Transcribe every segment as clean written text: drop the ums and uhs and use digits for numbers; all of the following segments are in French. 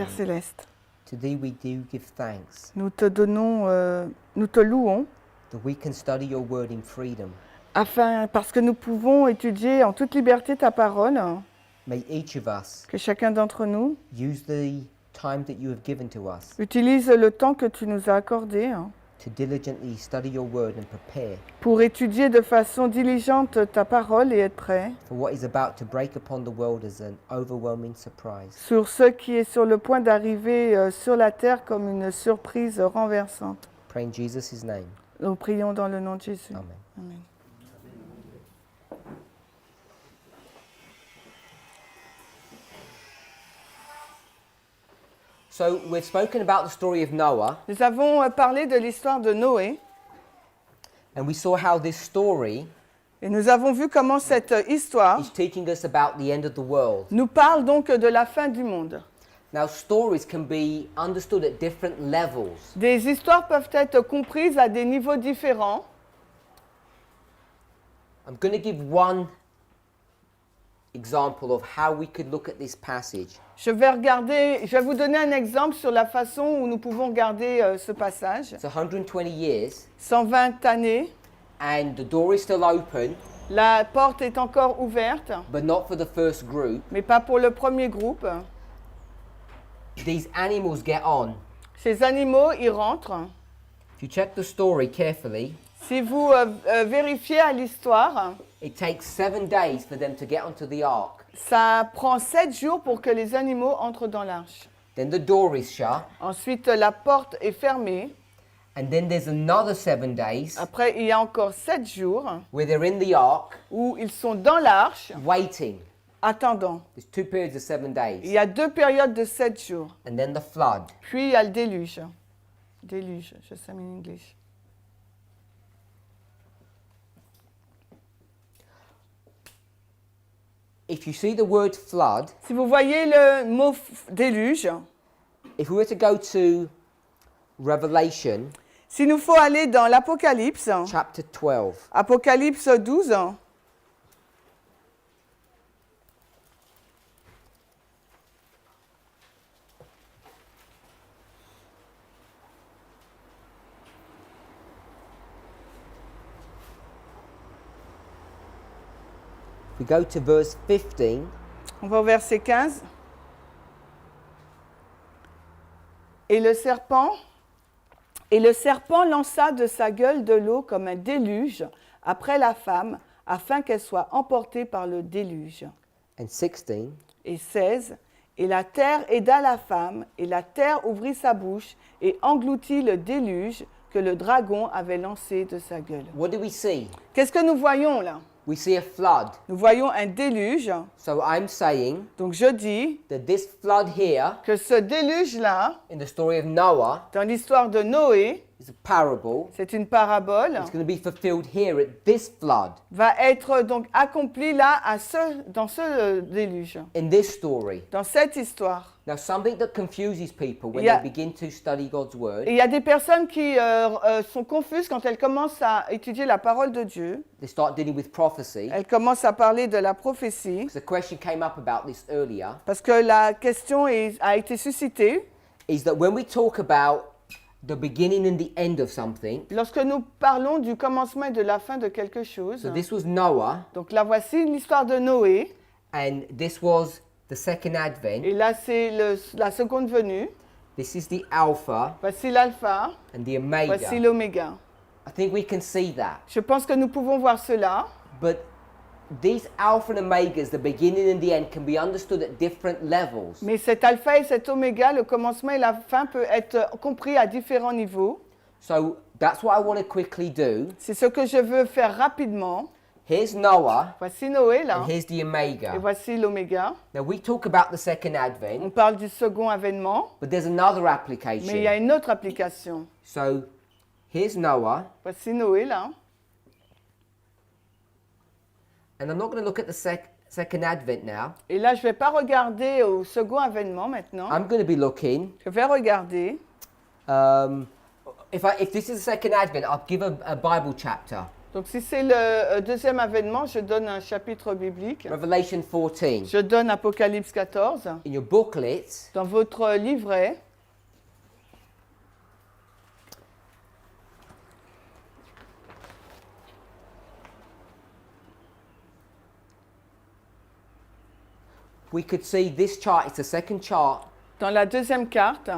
Père céleste, To thee we do give thanks nous te louons, that we can study your word in freedom. parce que nous pouvons étudier en toute liberté ta parole, May each of us que chacun d'entre nous use the time that you have given to us utilise le temps que tu nous as accordé to diligently study your word and prepare pour étudier de façon diligente ta parole et être prêt for what is about to break upon the world as an overwhelming surprise. sur ce qui est sur le point d'arriver sur la terre comme une surprise renversante. Pray in Jesus' name. Nous prions dans le nom de Jésus. Amen. Amen. So we've spoken about the story of Noah, Nous avons parlé de l'histoire de Noé and we saw how this story et nous avons vu comment cette histoire is teaching us about the end of the world. nous parle donc de la fin du monde. Now, stories can be understood at different levels. Des histoires peuvent être comprises à des niveaux différents. I'm going to give one example of how we could look at this passage. Je vais vous donner un exemple sur la façon où nous pouvons regarder ce passage. It's 120 years, 120 années, and the door is still open, la porte est encore ouverte, but not for the first group. mais pas pour le premier groupe. These animals get on. Ces animaux y rentrent. If you check the story carefully, Si vous vérifiez à l'histoire, it takes 7 days for them to get onto the ark. ça prend 7 jours pour que les animaux entrent dans l'arche. Then the door is shut, Ensuite, la porte est fermée. and then there's another 7 days Après, il y a encore 7 jours where they're in the ark où ils sont dans l'arche, waiting. attendant. There's 2 periods of 7 Il days, y a 2 périodes de 7 jours. and then the flood. Puis, il y a le déluge. Déluge, je sais en anglais. If you see the word flood, Si vous voyez le mot déluge, if we were to go to Revelation s'il nous faut aller dans l'Apocalypse, chapter 12, Apocalypse 12, we go to verse 15. on va au verset 15. Et le serpent lança de sa gueule de l'eau comme un déluge après la femme, afin qu'elle soit emportée par le déluge. And 16, Et 16, et la terre aida la femme, et la terre ouvrit sa bouche et engloutit le déluge que le dragon avait lancé de sa gueule. what do we see? Qu'est-ce que nous voyons là? We see a flood. Nous voyons un déluge. So I'm saying Donc je dis that this flood here que ce déluge-là, in the story of Noah dans l'histoire de Noé, is a parable. c'est une parabole, It's going to be fulfilled here at this flood, va être donc accomplie là, dans ce déluge, in this story. dans cette histoire. Now, something that confuses people when Yeah. they begin to study God's word, Et il y a des personnes qui sont confuses quand elles commencent à étudier la parole de Dieu. they start dealing with prophecy. Elles commencent à parler de la prophétie, Because the question came up about this earlier, parce que la question a été suscitée. is that when we talk about the beginning and the end of something, Lorsque nous parlons du commencement et de la fin de quelque chose, so this was Noah, donc là voici l'histoire de Noé, and this was the second advent. et là c'est la seconde venue, This is the Alpha voici l'alpha, and the Omega. voici l'oméga. I think we can see that. Je pense que nous pouvons voir cela, But these Alpha and Omegas, the beginning and the end, can be understood at different levels. mais cet alpha et cet oméga, le commencement et la fin peut être compris à différents niveaux. So that's what I want to quickly do. C'est ce que je veux faire rapidement. Here's Noah, Voici Noé là, and here's the et Omega. voici l'oméga. Now we talk about the second On advent, parle du second avènement, but there's another mais il y a application. une autre application. So here's Noah, Voici Noé là. and I'm not going to look at the second advent now. Et là, je ne vais pas regarder au second avènement maintenant. I'm going to be looking. Je vais regarder. If this is the second advent, I'll give a Bible chapter. Donc si c'est le deuxième avènement, je donne un chapitre biblique. Revelation 14. Je donne Apocalypse 14. In your booklets, Dans votre livret, we could see this chart. It's the second chart. dans la deuxième carte,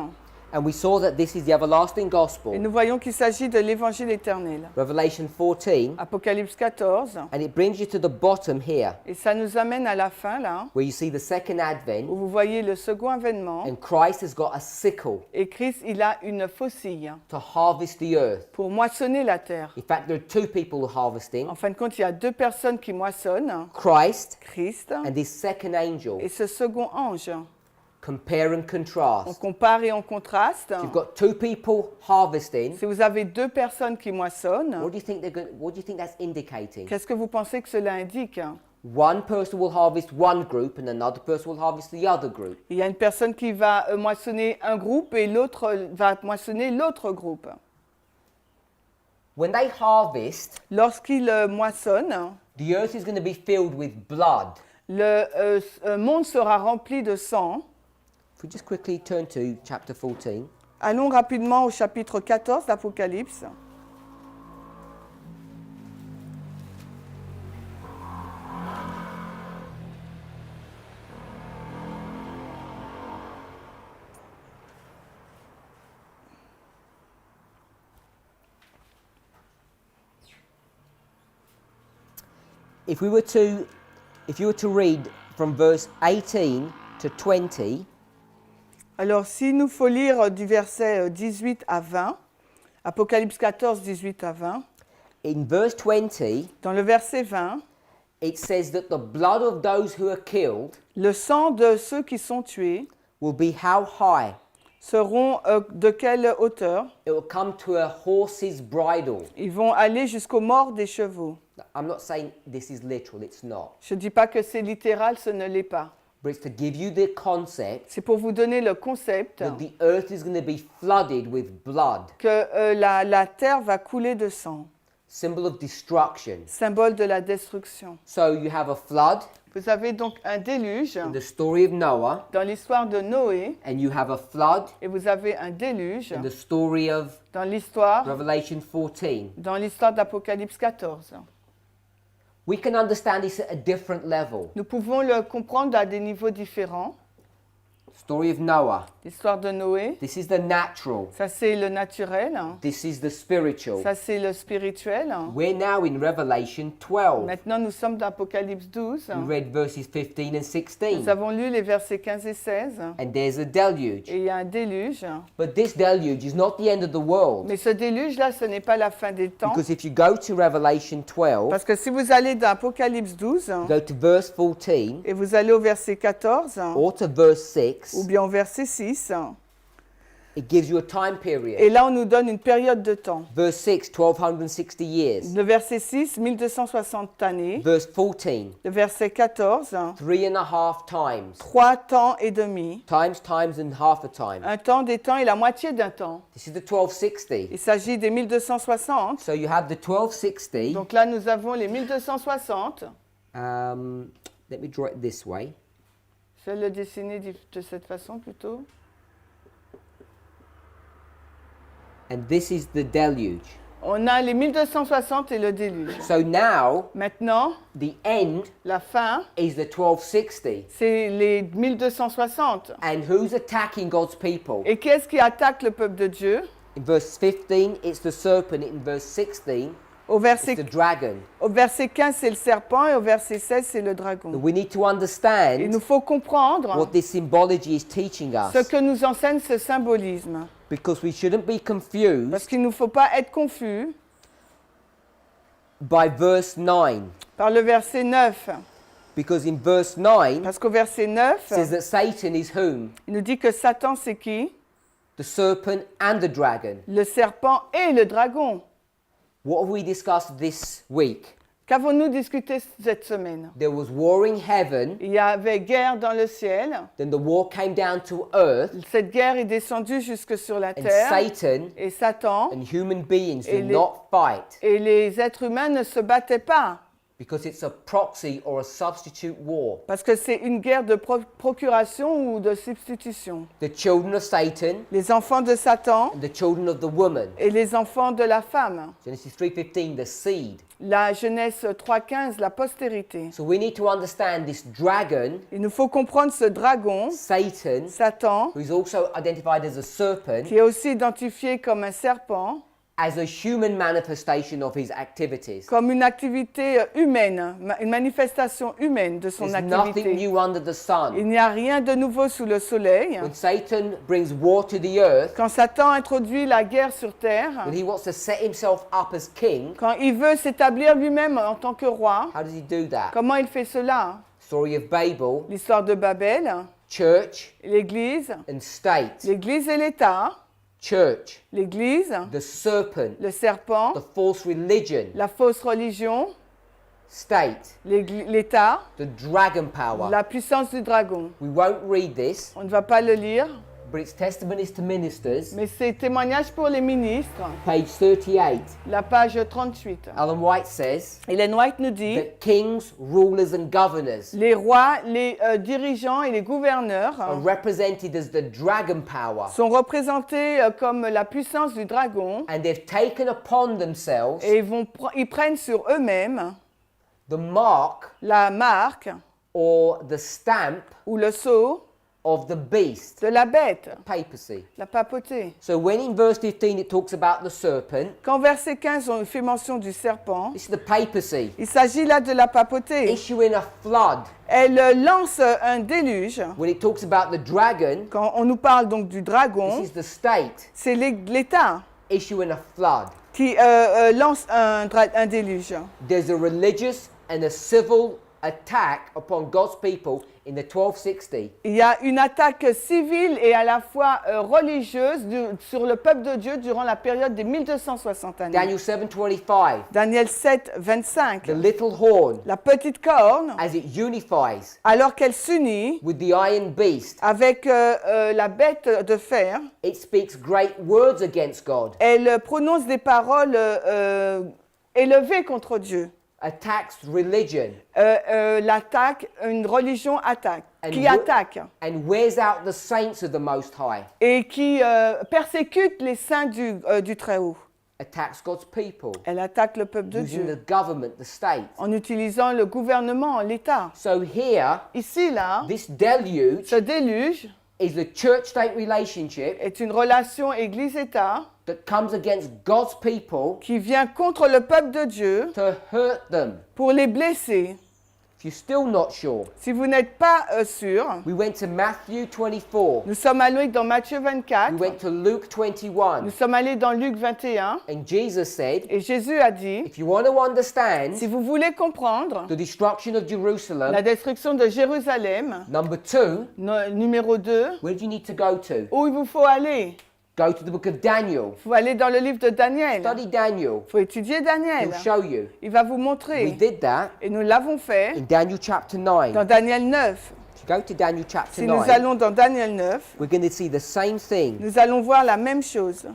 And we saw that this is the everlasting et gospel, nous voyons qu'il s'agit de l'évangile éternel. Revelation 14. Apocalypse 14. And it brings you to the bottom here, Et ça nous amène à la fin, là, where you see the second advent. où vous voyez le second avènement. And Christ has got a sickle Et Christ, il a une faucille to harvest the earth. pour moissonner la terre. In fact, there are two people harvesting, En fin de compte, il y a deux personnes qui moissonnent, Christ Christ and this second angel. et ce second ange. Compare and On contrast. compare et on contraste. You've got two people harvesting. Si vous avez deux personnes qui moissonnent, What do you think what do you think that's indicating? qu'est-ce que vous pensez que cela indique? One person will harvest one group and another person will harvest the other group. Il y a une personne qui va moissonner un groupe et l'autre va moissonner l'autre groupe. When they harvest, Lorsqu'ils moissonnent, the earth is going to be filled with blood. le monde sera rempli de sang. If we just quickly turn to chapter 14. Allons rapidement au chapitre 14 d'Apocalypse. If you were to read from verse 18 to 20, Alors, s'il nous faut lire du verset 18 à 20, Apocalypse 14, 18 à 20, in verse 20, dans le verset 20, it says that the blood of those who are killed le sang de ceux qui sont tués will be how high? seront de quelle hauteur? It will come to a horse's bridle. Ils vont aller jusqu'au mort des chevaux. I'm not saying this is literal, it's not. Je ne dis pas que c'est littéral, ce ne l'est pas. But it's to give you the concept C'est pour vous donner le concept that the earth is going to be flooded with blood, que la terre va couler de sang, symbol of destruction. symbole de la destruction. So you have a flood Vous avez donc un déluge in the story of Noah, dans l'histoire de Noé and you have a flood et vous avez un déluge in the story of dans l'histoire Revelation 14. d'Apocalypse 14. We can understand this at a different level. Nous pouvons le comprendre à des niveaux différents. Story of Noah. L'histoire de Noé, This is the natural. ça c'est le naturel, This is the spiritual. ça c'est le spirituel. We're now in Revelation 12. Maintenant nous sommes dans Apocalypse 12. We read verses 15 and 16. Nous avons lu les versets 15 et 16 And there's a deluge. et il y a un déluge. But this deluge is not the end of the world. Mais ce déluge-là, ce n'est pas la fin des temps. Because if you go to Revelation 12, Parce que si vous allez dans Apocalypse 12 go to verse 14 et vous allez au verset 14 or to verse 6, ou bien au verset 6, it gives you a time et period. là on nous donne une période de temps. Verse 6, 1260 years. Le verset 6, 1260 années. Verse 14, Le verset 14, 3.5 times. 3 temps et demi. Times and half a time. Un temps, des temps et la moitié d'un temps. This is the 1260. Il s'agit des 1260. So you have the 1260. Donc là nous avons les 1260. Let me draw it this way. Je vais le dessiner de cette façon plutôt. And this is the deluge. On a les 1260 et le déluge. So now, Maintenant, the end la fin, is the 1260. c'est les 1260. And who's attacking God's people? Et qu'est-ce qui attaque le peuple de Dieu? In verse 15, it's the serpent. In verse 16, Au verset, it's the dragon. au verset 15, c'est le serpent et au verset 16, c'est le dragon. We need to Il understand nous faut comprendre what this symbology is teaching ce us, que nous enseigne ce symbolisme. because we shouldn't be Parce confused qu'il ne faut pas être confus by verse 9. par le verset 9. Because in verse 9, Parce qu'au verset 9, it says that Satan is whom? il nous dit que Satan, c'est qui? The serpent and the dragon. Le serpent et le dragon. What have we discussed this week? Qu'avons-nous discuté cette semaine? There was war in heaven, Il y avait guerre dans le ciel. then the war came down to earth, Cette guerre est descendue jusque sur la and terre. Satan Et Satan and human beings Et did les- not fight et les êtres humains ne se battaient pas. because it's a proxy or a substitute war. Parce que c'est une guerre de procuration ou de substitution. The children of Satan Les enfants de Satan and the children of the woman. et les enfants de la femme. Genesis 3:15, the seed. La Genèse 3.15, la postérité. So we need to understand this dragon, Il nous faut comprendre ce dragon, Satan, Satan, who is also identified as a serpent, qui est aussi identifié comme un serpent, as a human manifestation of his activities. comme une activité humaine, une manifestation humaine de son There's nothing activité. new under the sun. Il n'y a rien de nouveau sous le soleil. When Satan brings war to the earth, Quand Satan introduit la guerre sur terre, when he wants to set himself up as king, quand il veut s'établir lui-même en tant que roi, how does he do that? comment il fait cela? Story of Babel, L'histoire de Babel, church l'Église, and state. l'Église et l'État, Church, l'Église, the serpent, le serpent, the false religion. la fausse religion, State, l'État, the dragon power. la puissance du dragon. We won't read this, On ne va pas le lire, but it's testimonies to ministers. mais c'est témoignage pour les ministres, Page 38. la page 38. Ellen White says Ellen White nous dit, that kings, rulers, and governors les rois, les dirigeants et les gouverneurs are represented as the dragon power, sont représentés comme la puissance du dragon and they've taken upon themselves et ils prennent sur eux-mêmes the mark la marque or the stamp ou le sceau of the beast, de la bête, papacy. la papauté. So when in verse 15 it talks about the serpent, Quand verset 15 on fait mention du serpent, this is the papacy il s'agit là de la papauté. issuing a flood. Elle lance un déluge. When it talks about the dragon, Quand on nous parle donc du this dragon, is the state c'est l'État issuing a flood. qui lance un déluge. There's a religious and a civil attack upon God's people in the 1260. Il y a une attaque civile et à la fois religieuse sur le peuple de Dieu durant la période des 1260 années. Daniel 7:25. Daniel 7, 25. The little horn, La petite corne, as it unifies alors qu'elle s'unit with the iron beast, avec la bête de fer, it speaks great words against God, elle prononce des paroles élevées contre Dieu. attacks religion, L'attaque, une religion attaque, And qui we- attaque and wears out the saints of the Most High, et qui persécute les saints du Très-Haut. attacks God's people, Elle attaque le peuple de using Dieu the government, the state. en utilisant le gouvernement, l'État. So here, Ici, là, this deluge ce déluge is the church-state relationship est une relation Église-État that comes against God's people qui vient contre le peuple de Dieu to hurt them. pour les blesser. If you're still not sure, Si vous n'êtes pas sûr, we went to Matthew 24. nous sommes allés dans Matthieu 24, We went to Luke 21. nous sommes allés dans Luc 21, And Jesus said, et Jésus a dit, if you want to understand si vous voulez comprendre the destruction of Jerusalem, la destruction de Jérusalem, number 2, numéro 2, where do you need to go to? où il vous faut aller? Go to the book of Daniel. Il faut aller dans le livre de Daniel. Study Daniel. Il faut étudier Daniel. He'll show you. Il va vous We montrer. did that Et nous l'avons fait in Daniel chapter 9. dans Daniel 9. If you go to Daniel chapter Si nous 9, allons dans Daniel 9, we're going to see the same thing. nous allons voir la même chose.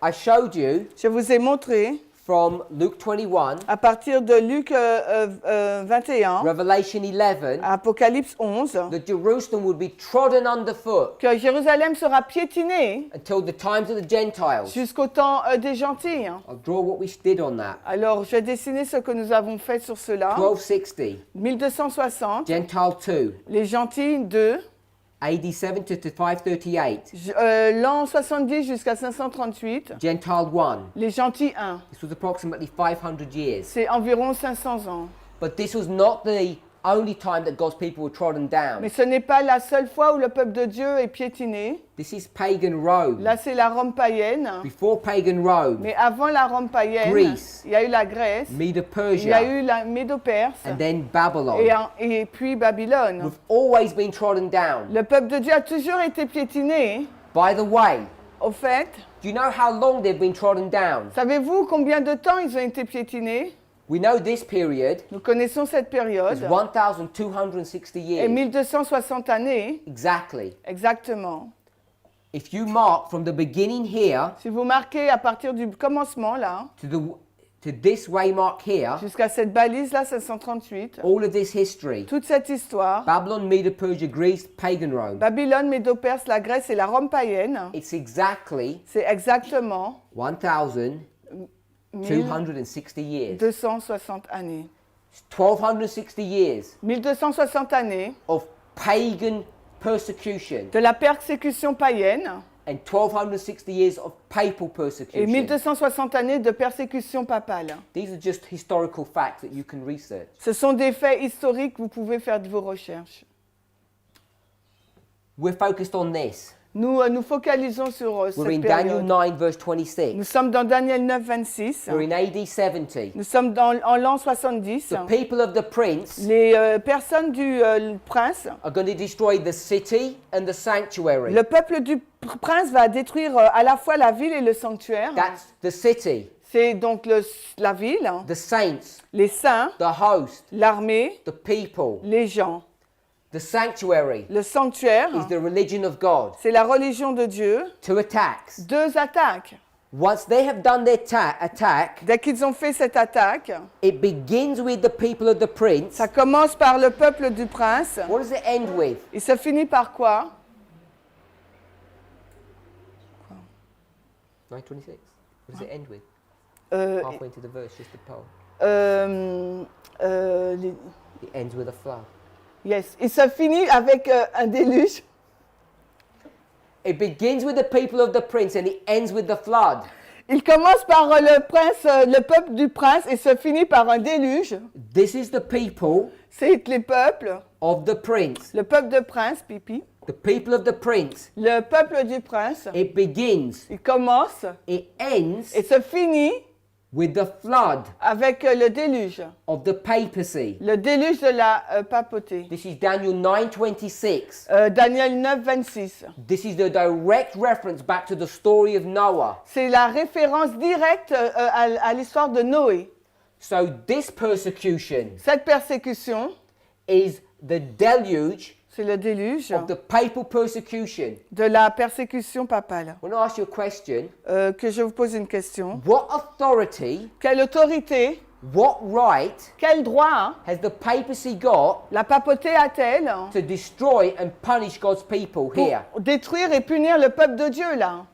I showed you Je vous ai montré from Luke 21, à partir de Luc 21, Revelation 11, à Apocalypse 11, that Jerusalem would be trodden underfoot que Jérusalem sera piétinée until the times of the Gentiles. jusqu'au temps des gentils. I'll draw what we did on that. Alors, je vais dessiner ce que nous avons fait sur cela. 1260, 1260, Gentile 2, les gentils 2, AD 70 to 538, l'an 70 jusqu'à 538, Gentile 1. les gentils 1. This was approximately 500 years. C'est environ 500 ans. But this was not the only time that God's people were trodden down. Mais ce n'est pas la seule fois où le peuple de Dieu est piétiné. This is pagan Rome. Là, c'est la Rome païenne. Before pagan Rome, Mais avant la Rome païenne, Greece, il y a eu la Grèce, il y a Medo-Persia, eu la Médo-Perse and then Babylon. et puis Babylone. We've always been trodden down. Le peuple de Dieu a toujours été piétiné. By the way, Au fait, do you know how long they've been trodden down? savez-vous combien de temps ils ont été piétinés? We know this period Nous connaissons cette is période. 1,260 Et years. 1260 années, Exactly. exactement. If you mark from the beginning here Si vous marquez à partir du commencement, là, to this waymark here, jusqu'à cette balise-là, 538, all of this history, toute cette histoire, Babylon, Medo, Persia, Greece, pagan Rome, Babylone, Médo-Perse, la Grèce et la Rome païenne, it's exactly c'est exactement 1,260 years. 1260 années. 1,260 years 1260 années of pagan persecution de la persécution païenne and 1,260 years of papal et persecution. 1260 années de persécution papale. These are just historical facts that you can research. Ce sont des faits historiques, vous pouvez faire de vos recherches. We're focused on this. Nous focalisons sur We're cette in Daniel période. 9, verse Nous 26. sommes dans Daniel 9, 26. We're in AD 70. Nous sommes en l'an 70. The people of the prince Les personnes du prince, are going to destroy the city and the sanctuary. le peuple du prince va détruire à la fois la ville et le sanctuaire. That's the city, C'est donc la ville, the saints, les saints, the host, l'armée, the people. les gens. The sanctuary Le sanctuaire, is the religion of God. c'est la religion de Dieu. 2 attacks. 2 attaques. Once they have done their attack, Dès qu'ils ont fait cette attaque, it begins with the people of the prince. ça commence par le peuple du prince. What does it end with? Et ça finit par quoi? 9:26. What does it end with? Euh, Halfway into the verse, just the poem. les- It ends with a flood. yes. Et ça finit avec un déluge. It begins with the people of the prince and it ends with the flood. Il commence par le peuple du prince et se finit par un déluge. This is the people C'est les peuples, of the prince. le peuple de prince, pipi, The people of the prince. le peuple du prince. It begins, Il commence it ends et se finit with the flood avec le déluge, of the papacy. le déluge de la papauté. This is Daniel 9:26. Daniel 9, 26. This is the direct reference back to the story of Noah. C'est la référence directe à l'histoire de Noé. So this persecution Cette persécution, is the deluge c'est le déluge of the papal persecution. de la persécution papale. I want to ask you a question. Que je vous pose une question. What authority, Quelle autorité, what right quel droit has the papacy got la papauté a-t-elle to destroy and punish God's people here? pour détruire et punir le peuple de Dieu là?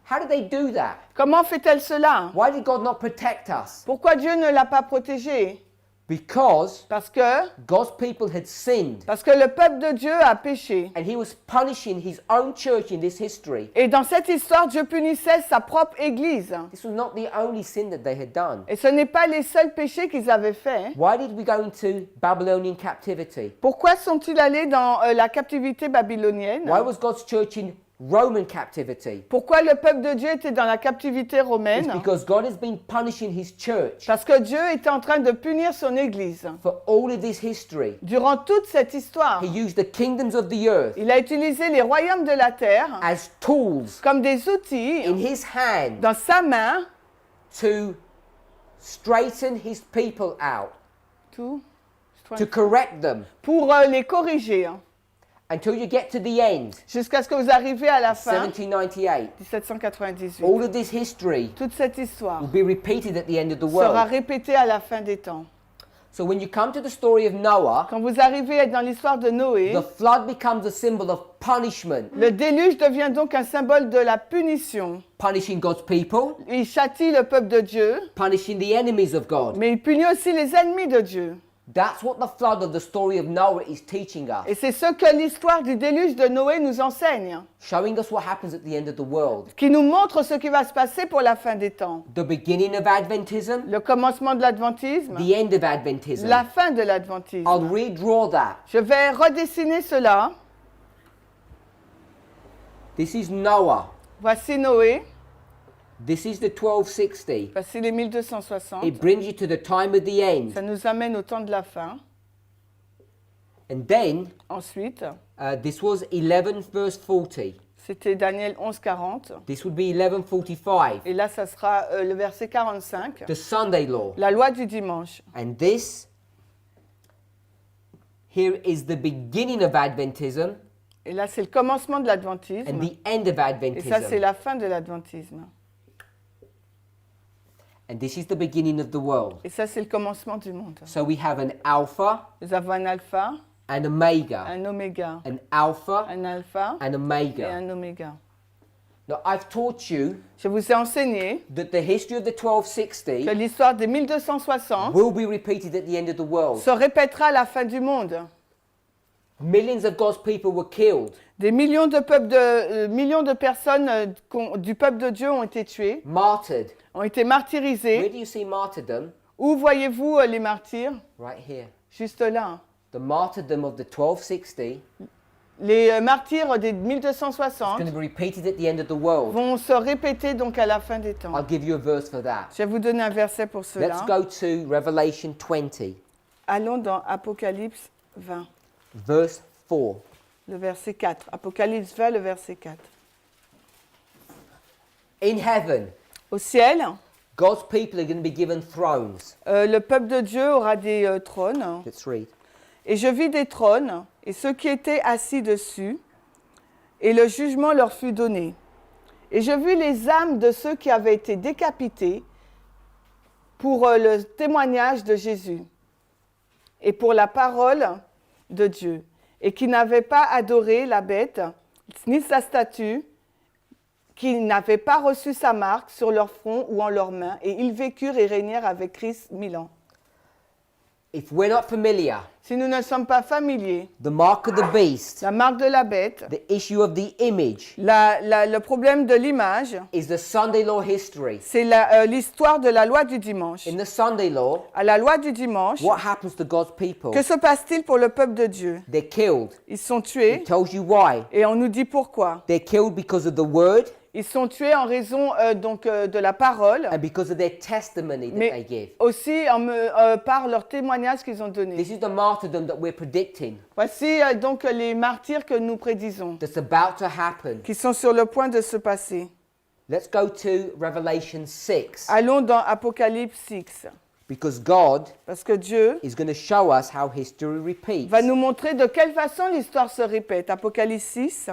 How did they do that? Comment fait-elle cela? Why did God not protect us? Pourquoi Dieu ne l'a pas protégé? Because Parce que God's people had sinned le peuple de Dieu a péché. and he was punishing his own church in this history. Et dans cette histoire, Dieu punissait sa propre Église. This was not the only sin that they had done. Et ce n'est pas les seuls péchés qu'ils avaient faits. Why did we go into Babylonian captivity? Pourquoi sont-ils allés dans la captivité babylonienne? Why was God's church in Roman captivity? Pourquoi le peuple de Dieu était dans la captivité It's romaine? because God has been punishing his church Parce que Dieu était en train de punir son Église. for all of this history. Durant toute cette histoire, He used the kingdoms of the earth il a utilisé les royaumes de la terre as tools comme des outils in his hand dans sa main to straighten his people out, tout, to correct them pour les corriger until you get to the end. jusqu'à ce que vous arriviez à la fin 1798. 1798. All of this history Toute cette histoire will be repeated at the end of the sera world. répétée à la fin des temps. So when you come to the story of Noah, Quand vous arrivez dans l'histoire de Noé, the flood becomes a symbol of punishment, le déluge devient donc un symbole de la punition. punishing God's people, Il châtie le peuple de Dieu, punishing the enemies of God. mais il punit aussi les ennemis de Dieu. That's what the flood of the story of Noah is teaching Et us, c'est ce que l'histoire du déluge de Noé nous enseigne, showing us what happens at the end of the world. qui nous montre ce qui va se passer pour la fin des temps. The beginning of Adventism, Le commencement de l'adventisme, the end of Adventism. la fin de l'adventisme. I'll redraw that. Je vais redessiner cela. This is Noah. Voici Noé, This is the 1260. voici les 1260. It brings you to the time of the end. Ça nous amène au temps de la fin. And then, Ensuite, this was 11 verse 40. C'était Daniel 11, 40. This would be 11:45, Et là, ça sera le verset 45. the Sunday law. La loi du dimanche. And this here is the beginning of Adventism Et là, c'est le commencement de and l'adventisme. the end of Et ça, c'est Adventism. la fin de l'adventisme. And this is the beginning of the world. Et ça, c'est le commencement du monde. So we have an alpha, Nous avons un alpha, an omega, un oméga. an alpha, Un alpha an et omega. un oméga. Now I've taught you Je vous ai enseigné that the history of the que 1260 l'histoire des 1260 will be repeated at the end of the world. se répétera à la fin du monde. Millions of God's people were killed, Des millions de personnes du peuple de Dieu ont été tuées, martyred. ont été Where martyrisées. do you see martyrdom? Où voyez-vous les martyrs? Right here. Juste là. The martyrdom of the 1260 Les martyrs des is 1260 going to be repeated at the end of the world. vont se répéter donc à la fin des temps. I'll give you a verse for that. Je vais vous donner un verset pour Let's cela. go to Revelation 20, Allons dans Apocalypse 20, verse 4. le verset 4. Apocalypse 20, le verset 4. In heaven, Au ciel, God's people are going to be given thrones. le peuple de Dieu aura des trônes. Let's read. Et je vis des trônes, et ceux qui étaient assis dessus, et le jugement leur fut donné. Et je vis les âmes de ceux qui avaient été décapités pour le témoignage de Jésus et pour la parole de Dieu, et qui n'avaient pas adoré la bête, ni sa statue, qui n'avaient pas reçu sa marque sur leur front ou en leurs mains, et ils vécurent et régnèrent avec Christ 1000 ans. If we're not familiar, Si nous ne sommes pas familiers, the mark of the beast, la marque de la bête, the issue of the image, le problème de l'image, is the Sunday law history. c'est l'histoire de la loi du dimanche. In the Sunday law, À la loi du dimanche, what happens to God's people? que se passe-t-il pour le peuple de Dieu? They're killed. Ils sont It tués tells you why. et on nous dit pourquoi. They're killed because of the word Ils sont tués en raison de la parole, and because of their testimony that they mais give. aussi par leur témoignage qu'ils ont donné. This is the martyrdom that we're predicting Voici donc les martyrs que nous prédisons, that's about to happen. qui sont sur le point de se passer. Let's go to Revelation 6 Allons dans Apocalypse 6, because God parce que Dieu is going to show us how history repeats. va nous montrer de quelle façon l'histoire se répète. Apocalypse 6,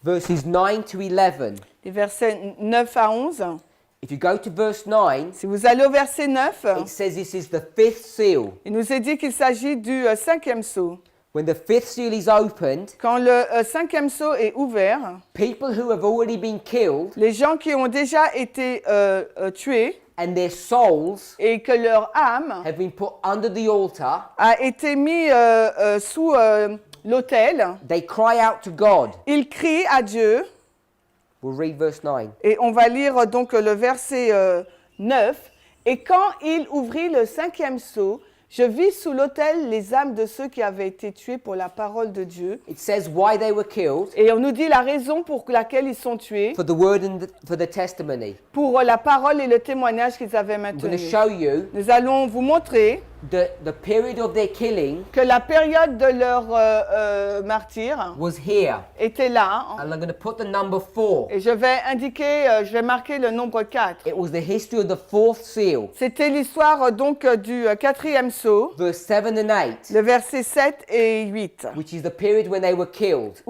Verses 9 to 11. les versets 9 à 11. If you go to verse 9, Si vous allez au verset 9, it says this is the fifth seal. il nous est dit qu'il s'agit du cinquième sceau. When the fifth seal is opened, Quand le cinquième sceau est ouvert, people who have already been killed les gens qui ont déjà été tués and their souls et que leur âme have been put under the altar, a été mise sous l'autel, they cry out to God. ils crient à Dieu. We'll read verse 9. Et on va lire donc le verset 9. Et quand il ouvrit le cinquième sceau, je vis sous l'autel les âmes de ceux qui avaient été tués pour la parole de Dieu. It says why they were killed, Et on nous dit la raison pour laquelle ils sont tués, for the word and for the testimony. pour la parole et le témoignage qu'ils avaient I'm going to maintenu. show you Nous allons vous montrer the period of their killing que la période de leur martyr was here. était là. And I'm going to put the number 4. Et je vais marquer le nombre 4. It was the history of the fourth seal, C'était l'histoire donc du quatrième sceau, verse 7 and 8, le verset 7 et 8, which is the period when they were killed.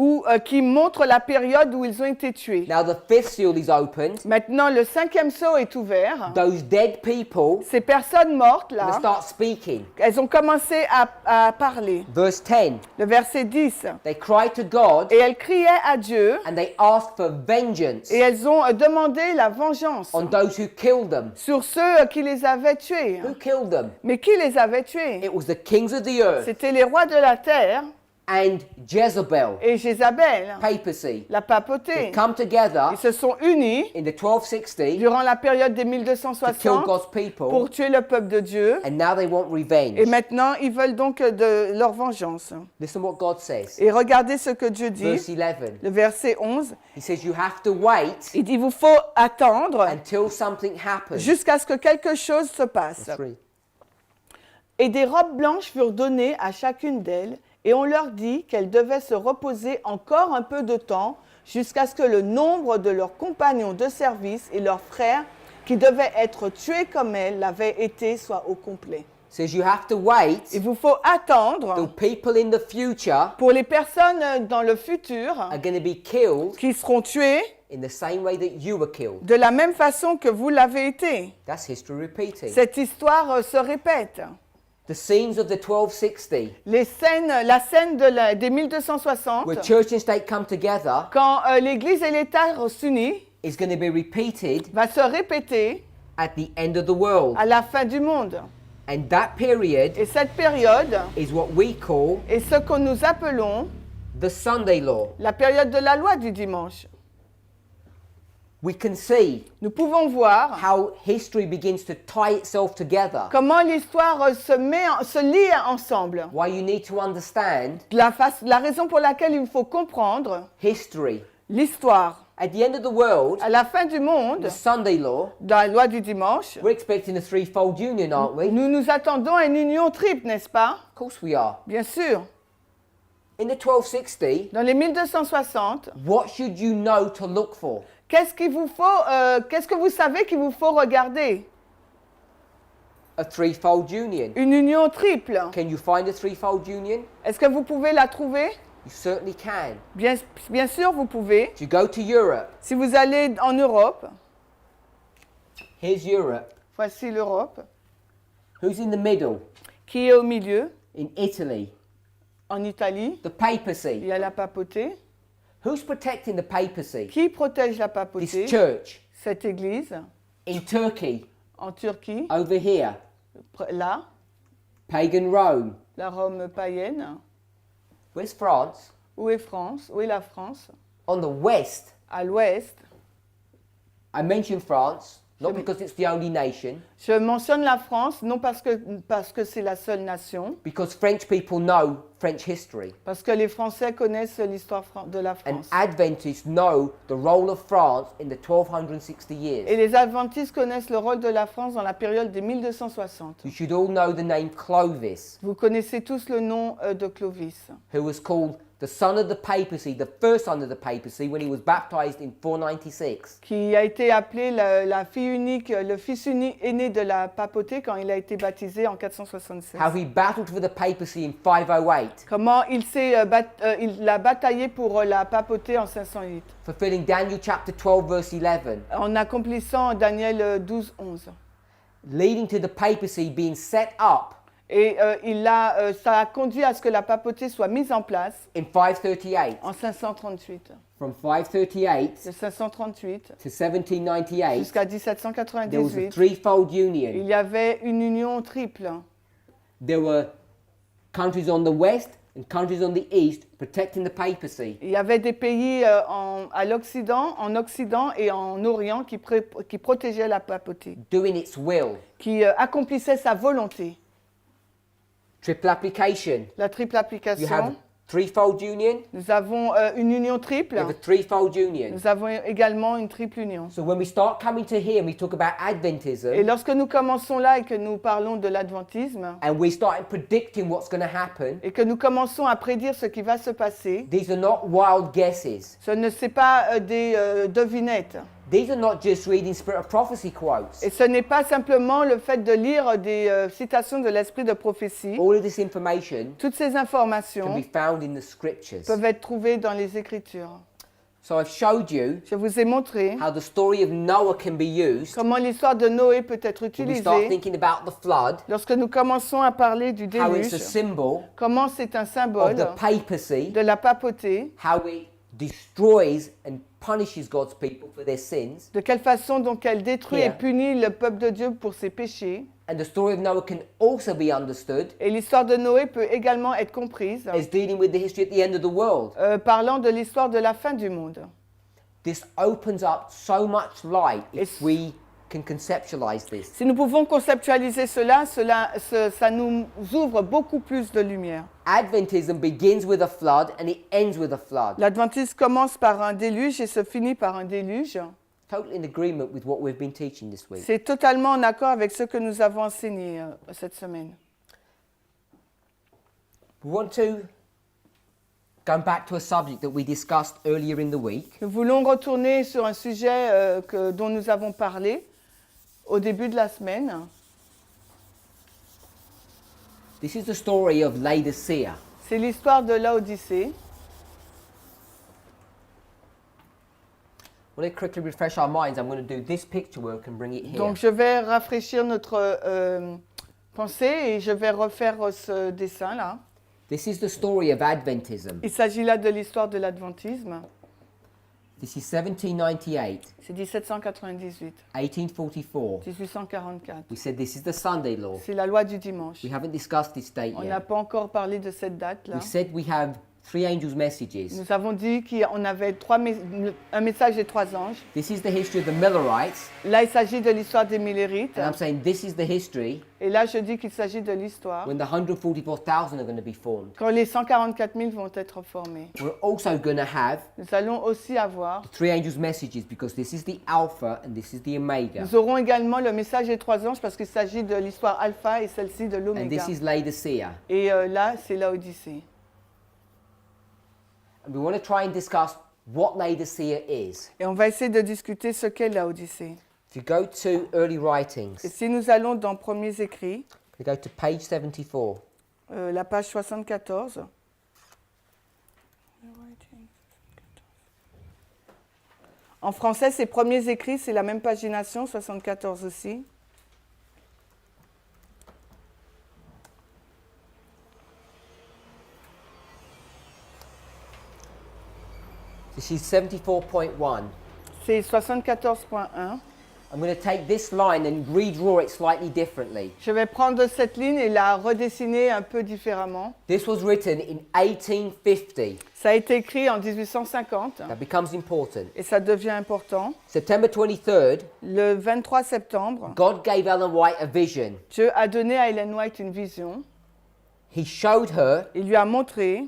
qui montre la période où ils ont été tués. Now the fifth seal is opened. Maintenant, le cinquième sceau est ouvert. Those dead people Ces personnes mortes are going to là, start speaking. elles ont commencé à parler. Verse 10, Le verset 10. they cried to God Et elles criaient à Dieu and they asked for vengeance et elles ont demandé la vengeance on those who killed them. sur ceux qui les avaient tués. Who killed them? Mais qui les avait tués? It was the kings of the earth C'était les rois de la terre and Jezebel, et Jézabel, papacy. la papauté. Come together Ils se sont unis in the 1260 durant la période des to kill 1260 God's people, pour tuer le peuple de Dieu. and now they want revenge. Et maintenant, ils veulent donc de leur vengeance. Listen what God says. Et regardez ce que Dieu dit, Verse 11. le verset 11. He says you have to wait Il dit, il vous faut attendre until something happens. jusqu'à ce que quelque chose se passe. Let's read. Et des robes blanches furent données à chacune d'elles, et on leur dit qu'elles devaient se reposer encore un peu de temps jusqu'à ce que le nombre de leurs compagnons de service et leurs frères qui devaient être tués comme elle l'avaient été soit au complet. Says you have to wait Il vous faut till attendre people in the future pour les personnes dans le futur are going to be killed qui seront tuées in the same way that you were killed. de la même façon que vous l'avez été. That's history repeating. Cette histoire se répète. The scenes of the 1260, La scène des 1260, where church and state come together, quand l'Église et l'État s'unissent, is going to be repeated va se répéter at the end of the world. à la fin du monde. And that period Et cette période is what we call est ce que nous appelons the Sunday law. la période de la loi du dimanche. We can see Nous pouvons voir how history begins to tie itself together. comment l'histoire se lie ensemble. Why you need to understand La raison pour laquelle il faut comprendre history. l'histoire. At the end of the world, À la fin du monde, the Sunday law, dans la loi du dimanche, we're expecting a threefold union, aren't we? nous nous attendons à une union triple, n'est-ce pas? Of course we are. Bien sûr. In the 1260, Dans les 1260, what should you know to look for? qu'est-ce que vous savez qu'il vous faut regarder? A threefold union. Une union triple. Can you find a threefold union? Est-ce que vous pouvez la trouver? You certainly can. Bien sûr, vous pouvez. If you go to Europe, Si vous allez en Europe, here's Europe. voici l'Europe, Who's in the middle? qui est au milieu. In Italy, En Italie, the il papacy. y a la papauté. Who's protecting the papacy? Qui protège la This papauté? church. Cette église. In Turkey, En Turquie, over here, là, pagan Rome. la Rome païenne. Where's France? Où est France? Où est la France? On the west. À l'ouest. I mention France, not because it's the only nation, Je mentionne la France, non parce que c'est la seule nation, because French people know French history. parce que les Français connaissent l'histoire de la And France. Adventists know the role of France in the 1260 Et years. les Adventistes connaissent le rôle de la France dans la période des 1260. You should all know the name Clovis, Vous connaissez tous le nom de Clovis, who was called the son of the papacy, the first son of the papacy, when he was baptized in 496. qui a été appelé la fille unique, le fils unique aîné de la papauté quand il a été baptisé en 476. How he battled for the papacy in 508, Comment il a bataillé pour la papauté en 508, fulfilling Daniel chapter 12, verse 11, en accomplissant Daniel 12, 11. leading to the papacy being set up Et ça a conduit à ce que la papauté soit mise en place in 538. en 538. From 538 De 538 to 1798, jusqu'à there was a 1798, threefold il union. y avait une union triple. There were countries on the west and countries on the east protecting the papacy. Il y avait des pays en Occident et en Orient qui protégeaient la papauté, Doing its will. qui accomplissaient sa volonté. Triple application. La triple You have application. threefold union, Nous avons une union triple. you have a threefold union. Nous avons également une triple union. So when we start coming to here and we talk about Adventism Et lorsque nous commençons là et que nous parlons de l'adventisme, and we start predicting what's going to happen, et que nous commençons à prédire ce qui va se passer, these are not wild guesses. ce ne sont pas des devinettes. These are not just reading Spirit of Prophecy quotes. Et ce n'est pas simplement le fait de lire des citations de l'esprit de prophétie. All of this information Toutes ces can informations be found in the scriptures. peuvent être trouvées dans les Écritures. So I've showed you Je vous ai montré how the story of Noah can be used comment l'histoire de Noé peut être when we start utilisée thinking about the flood, lorsque nous commençons à parler du how it's a déluge, symbol comment c'est un of symbole the papacy, de la papauté, how it destroys and punishes God's people for their sins, de quelle façon donc elle détruit Yeah. et punit le peuple de Dieu pour ses péchés. and the story of Noah can also be understood Et l'histoire de Noé peut également être comprise as dealing with the history at the end of the world. parlant de l'histoire de la fin du monde. This opens up so much light if It's- we can conceptualize this. Si nous pouvons conceptualiser cela, ça nous ouvre beaucoup plus de lumière. Adventism begins with a flood and it ends with a flood. L'Adventisme commence par un déluge et se finit par un déluge. Totally in agreement with what we've been teaching this week. C'est totalement en accord avec ce que nous avons enseigné cette semaine. We want to going back to a subject that we discussed earlier in the week. Nous voulons retourner sur un sujet dont nous avons parlé au début de la semaine. This is the story of Laodicea. C'est l'histoire de Laodicée. I want to quickly refresh our minds. I'm going to do this picture work and bring it here. Donc je vais rafraîchir notre pensée et je vais refaire ce dessin-là. This is the story of Adventism. Il s'agit là de l'histoire de l'adventisme. This is 1798, C'est 1798, 1844. 1844. We said this is the Sunday law. C'est la loi du dimanche. We haven't discussed this date On n'a yet. pas encore parlé de cette date-là. We said we have 3 angels' messages. Nous avons dit qu'on avait un message des 3 anges. This is the history of the Millerites. Là, il s'agit de l'histoire des Millérites. And I'm saying this is the history Et là, je dis qu'il s'agit de l'histoire when the 144,000 are going to be formed. quand les 144 000 vont être formés. We're also going to have Nous allons aussi avoir, the 3 angels' messages because this is the Alpha and this is the Omega. nous aurons également le message des 3 anges parce qu'il s'agit de l'histoire alpha et celle-ci de And l'oméga. this is Laodicea. Et là, c'est Laodicée. And we want to try and discuss what Laodicea is. Et on va essayer de discuter ce qu'est Laodicée. If you go to early writings, Et si nous allons dans Premiers Écrits, we go to page 74. la page 74. En français, c'est Premiers Écrits, c'est la même pagination, 74 aussi. This is 74.1. C'est 74.1. I'm going to take this line and redraw it slightly differently. Je vais prendre cette ligne et la redessiner un peu différemment. This was written in 1850. Ça a été écrit en 1850 That becomes important. et ça devient important. September 23rd, Le 23 septembre, God gave Ellen White a vision. Dieu a donné à Ellen White une vision. He showed her, Il lui a montré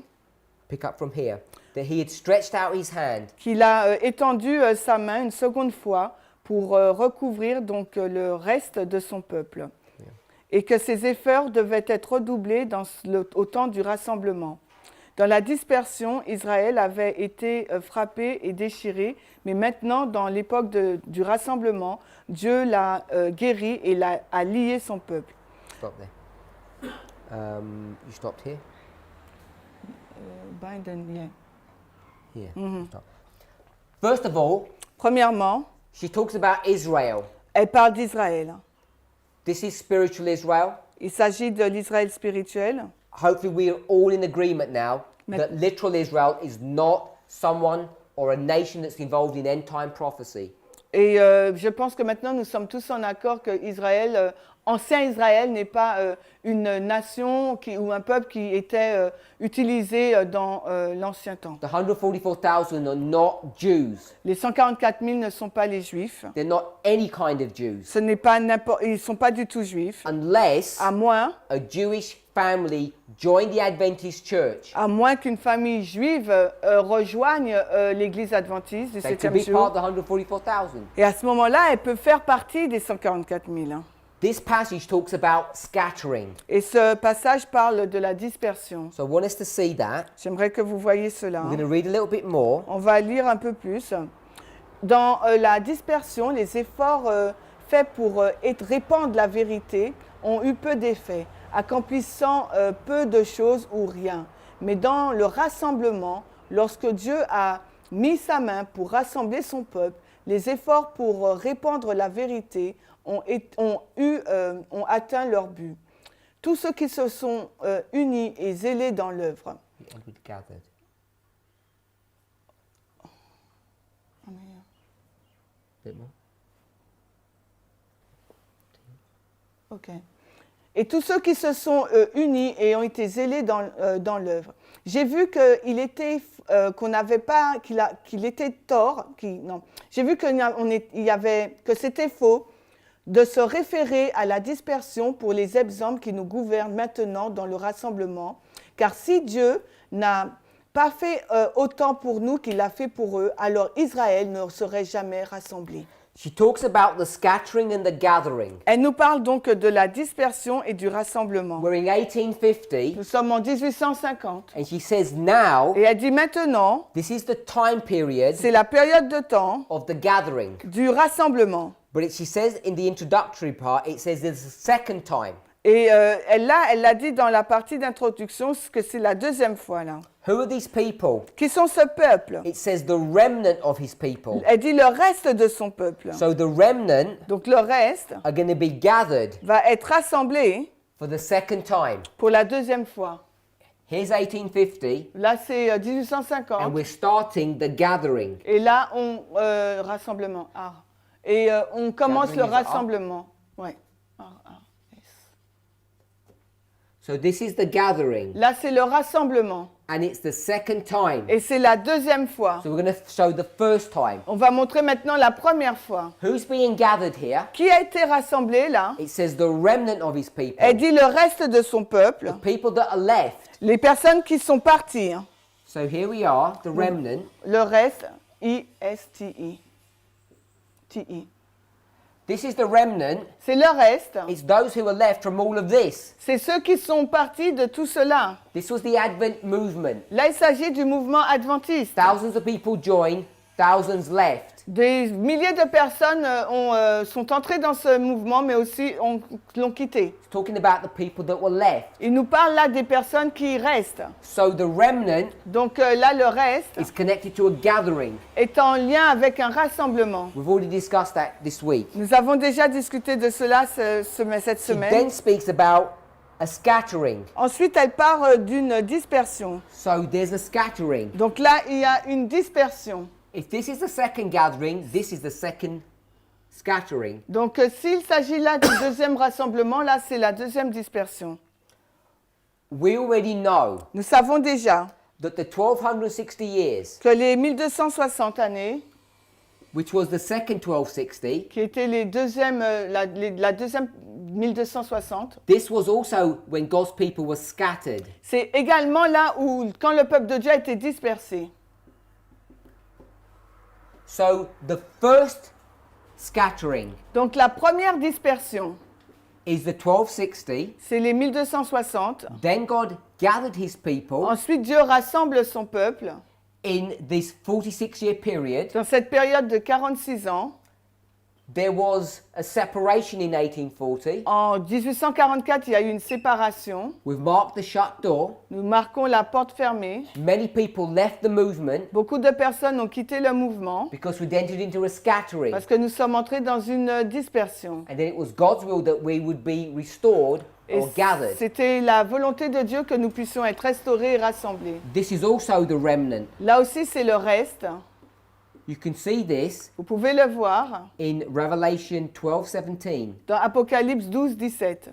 pick up from here, that he had stretched out his hand qu'il a étendu sa main une seconde fois pour recouvrir donc le reste de son peuple. Et que ses efforts devaient être redoublés au temps du rassemblement. Dans la dispersion, Israël avait été frappé et déchiré, mais maintenant, dans l'époque du rassemblement, Dieu l'a guéri et a lié son peuple. Stop there. You stopped here? Biden, yeah. Here. Stop. First of all, Premièrement, she talks about Israel. elle parle d'Israël. This is spiritual Israel. Il s'agit de l'Israël spirituel. Hopefully we are all in agreement now that literal Israel is not someone or a nation that's involved in end-time prophecy. Et je pense que maintenant nous sommes tous en accord que Israël, ancien Israël, n'est pas une nation ou un peuple qui était utilisé dans l'ancien temps. The 144,000 are not Jews. Les 144 000 ne sont pas les Juifs. They're not any kind of Jews. Ce n'est pas ils ne sont pas du tout Juifs, Unless à moins a Jewish family joined the Adventist church. qu'une famille juive rejoigne l'Église adventiste du They could 7e be part jour. of the 144,000. Et à ce moment-là, elle peut faire partie des 144 000. hein. This passage talks about scattering. Et ce passage parle de la dispersion. So I want us to see that. J'aimerais que vous voyiez cela. We're going to read a little bit more. On va lire un peu plus. Dans la dispersion, les efforts faits pour répandre la vérité ont eu peu d'effet, accomplissant peu de choses ou rien. Mais dans le rassemblement, lorsque Dieu a mis sa main pour rassembler son peuple, les efforts pour répandre la vérité ont atteint leur but. Tous ceux qui se sont unis et zélés dans l'œuvre. Ok. Et tous ceux qui se sont unis et ont été zélés dans l'œuvre. J'ai vu qu'il était qu'on n'avait pas, qu'il était tort. Non. J'ai vu que c'était faux de se référer à la dispersion pour les exemples qui nous gouvernent maintenant dans le rassemblement. Car si Dieu n'a pas fait autant pour nous qu'il l'a fait pour eux, alors Israël ne serait jamais rassemblé. She talks about the scattering and the gathering. Elle nous parle donc de la dispersion et du rassemblement. We're in 1850, Nous sommes en 1850. and she says now, Et elle dit maintenant, this is the time period c'est la période de temps of the gathering. du rassemblement. But she says in the introductory part, it says there's a second time. Et elle l'a dit dans la partie d'introduction que c'est la deuxième fois là. Who are these people? Qui sont ce peuple? It says the remnant of his people. Elle dit le reste de son peuple. So the remnant Donc le reste are going to be gathered va être rassemblé for the second time. pour la deuxième fois. Here's 1850, Là c'est and 1850 we're starting the gathering. et là on rassemblement. Ah. Et on commence Gathering le is a R. rassemblement. Ouais. Yes. So this is the gathering, Là c'est le rassemblement and it's the second time. et c'est la deuxième fois. So we're going to show the first time. On va montrer maintenant la première fois. Who's being gathered here? Qui a été rassemblé là? It says the remnant of his people. Elle dit le reste de son peuple, The people that are left. les personnes qui sont parties. So here we are, the remnant. Le reste, I-S-T-I. T-I. This is the remnant. C'est le reste. It's those who are left from all of this. C'est ceux qui sont partis de tout cela. This was the Advent movement. Là, il s'agit du mouvement adventiste. Thousands of people joined, thousands left. Des milliers de personnes sont entrées dans ce mouvement, mais aussi l'ont quitté. It's talking about the people that were left. Il nous parle là des personnes qui restent. So the remnant Donc là, le reste is connected to a gathering. est en lien avec un rassemblement. We've already discussed that this week. Nous avons déjà discuté de cela cette She semaine. then speaks about a scattering. Ensuite, elle parle d'une dispersion. So there's a scattering. Donc là, il y a une dispersion. If this is the second gathering, this is the second scattering. Donc s'il s'agit là du deuxième rassemblement, là, c'est la deuxième dispersion. We already know Nous savons déjà that the 1260 years, que les 1260 années, which was the second 1260, qui étaient la deuxième 1260, this was also when God's people were scattered. c'est également là où, quand le peuple de Dieu a été dispersé. So the first scattering Donc la première dispersion, is the 1260. c'est les 1260. Then God gathered his people Ensuite, Dieu rassemble son peuple in this 46-year period. dans cette période de 46 ans. There was a separation in 1840. En 1844, il y a eu une séparation. We've marked the shut door. Nous marquons la porte fermée. Many people left the movement Beaucoup de personnes ont quitté le mouvement because we'd entered into a scattering. parce que nous sommes entrés dans une dispersion. And then it was God's will that we would be restored Et or gathered. c'était la volonté de Dieu que nous puissions être restaurés et rassemblés. This is also the remnant. Là aussi, c'est le reste. You can see this Vous pouvez le voir in Revelation 12:17. dans Apocalypse 12, 17. It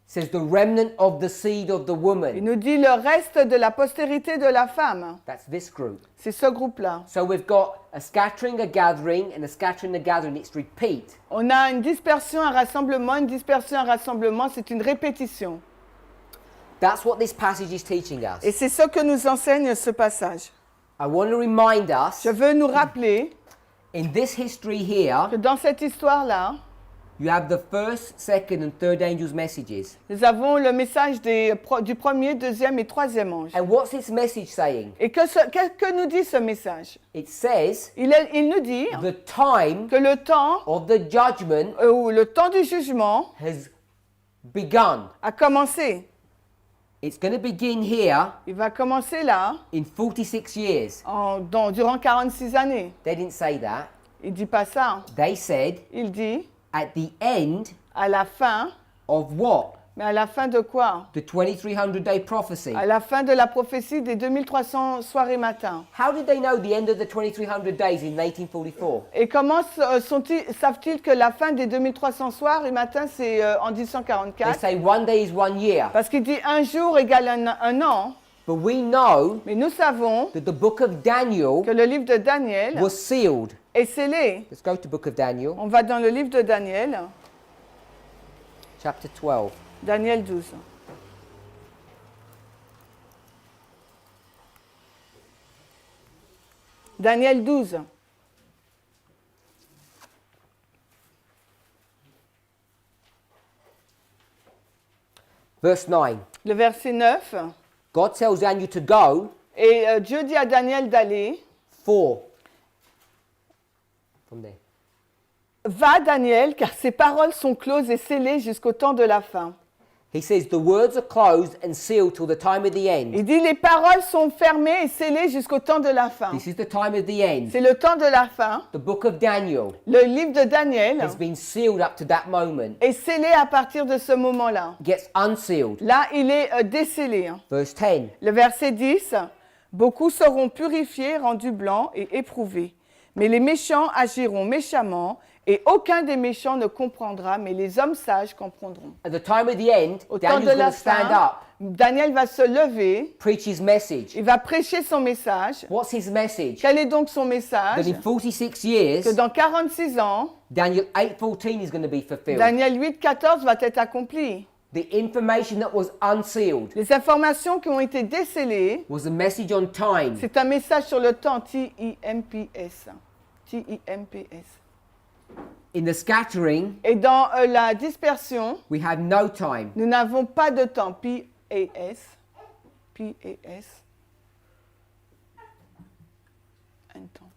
says the remnant of the seed of the Il woman. nous dit le reste de la postérité de la femme. That's this group. C'est ce groupe-là. So we've got a scattering, a gathering, and a scattering, a gathering. It's repeat. On a une dispersion, un rassemblement, une dispersion, un rassemblement. C'est une répétition. That's what this passage is teaching us. Et c'est ce que nous enseigne ce passage. I want to remind us Je veux nous rappeler in this history here, que dans cette histoire-là, you have the first, second, and third angels' messages. nous avons le message du premier, deuxième et troisième ange. And what's this message saying? Et que nous dit ce message? It says Il nous dit the time que le temps, of the judgment ou le temps du jugement has begun. a commencé. It's going to begin here Il va commencer là, in 46 years. durant 46 années. They didn't say that. Il ne dit pas ça. They said Il dit at the end à la fin, of what? mais à la fin de quoi? The 2300-day prophecy. À la fin de la prophétie des 2300 soirs et matins. How did they know the end of the 2300 days in 1844? Et comment savent-ils que la fin des 2300 soirs et matins, c'est en They 1844? say one day is 1 year. Parce qu'il dit un jour égale un an. But we know Mais nous savons that the book of Daniel que le livre de Daniel was sealed. est scellé. Let's go to book of Daniel, On va dans le livre de Daniel, chapter 12. Daniel 12. Daniel 12. Verse 9. Le verset 9. God tells Daniel to go Et Dieu dit à Daniel d'aller. for. From there. Va Daniel, car ces paroles sont closes et scellées jusqu'au temps de la fin. He says the words are closed and sealed till the time of the end. Il dit les paroles sont fermées et scellées jusqu'au temps de la fin. This is the time of the end. C'est le temps de la fin. The book of Daniel Le livre de Daniel has been sealed up to that moment. est scellé à partir de ce moment-là. Gets unsealed. Là, il est décellé. Verse 10. Le verset 10. Beaucoup seront purifiés, rendus blancs et éprouvés. Mais les méchants agiront méchamment et aucun des méchants ne comprendra, mais les hommes sages comprendront. At the time of the end, Au temps Daniel's de going la to stand fin, up, Daniel va se lever, preach his message. il va prêcher son message. What's his message? Quel est donc son That message? in 46 years, Que dans 46 ans, Daniel 8:14 is going to be fulfilled. Daniel 8,14 va être accompli. The information that was unsealed Les informations qui ont été décellées, was a message on time. c'est un message sur le temps, T-I-M-P-S. T-I-M-P-S. In the scattering, Et dans la dispersion, we had no time. nous n'avons pas de temps, P-A-S. P-A-S. Un temps.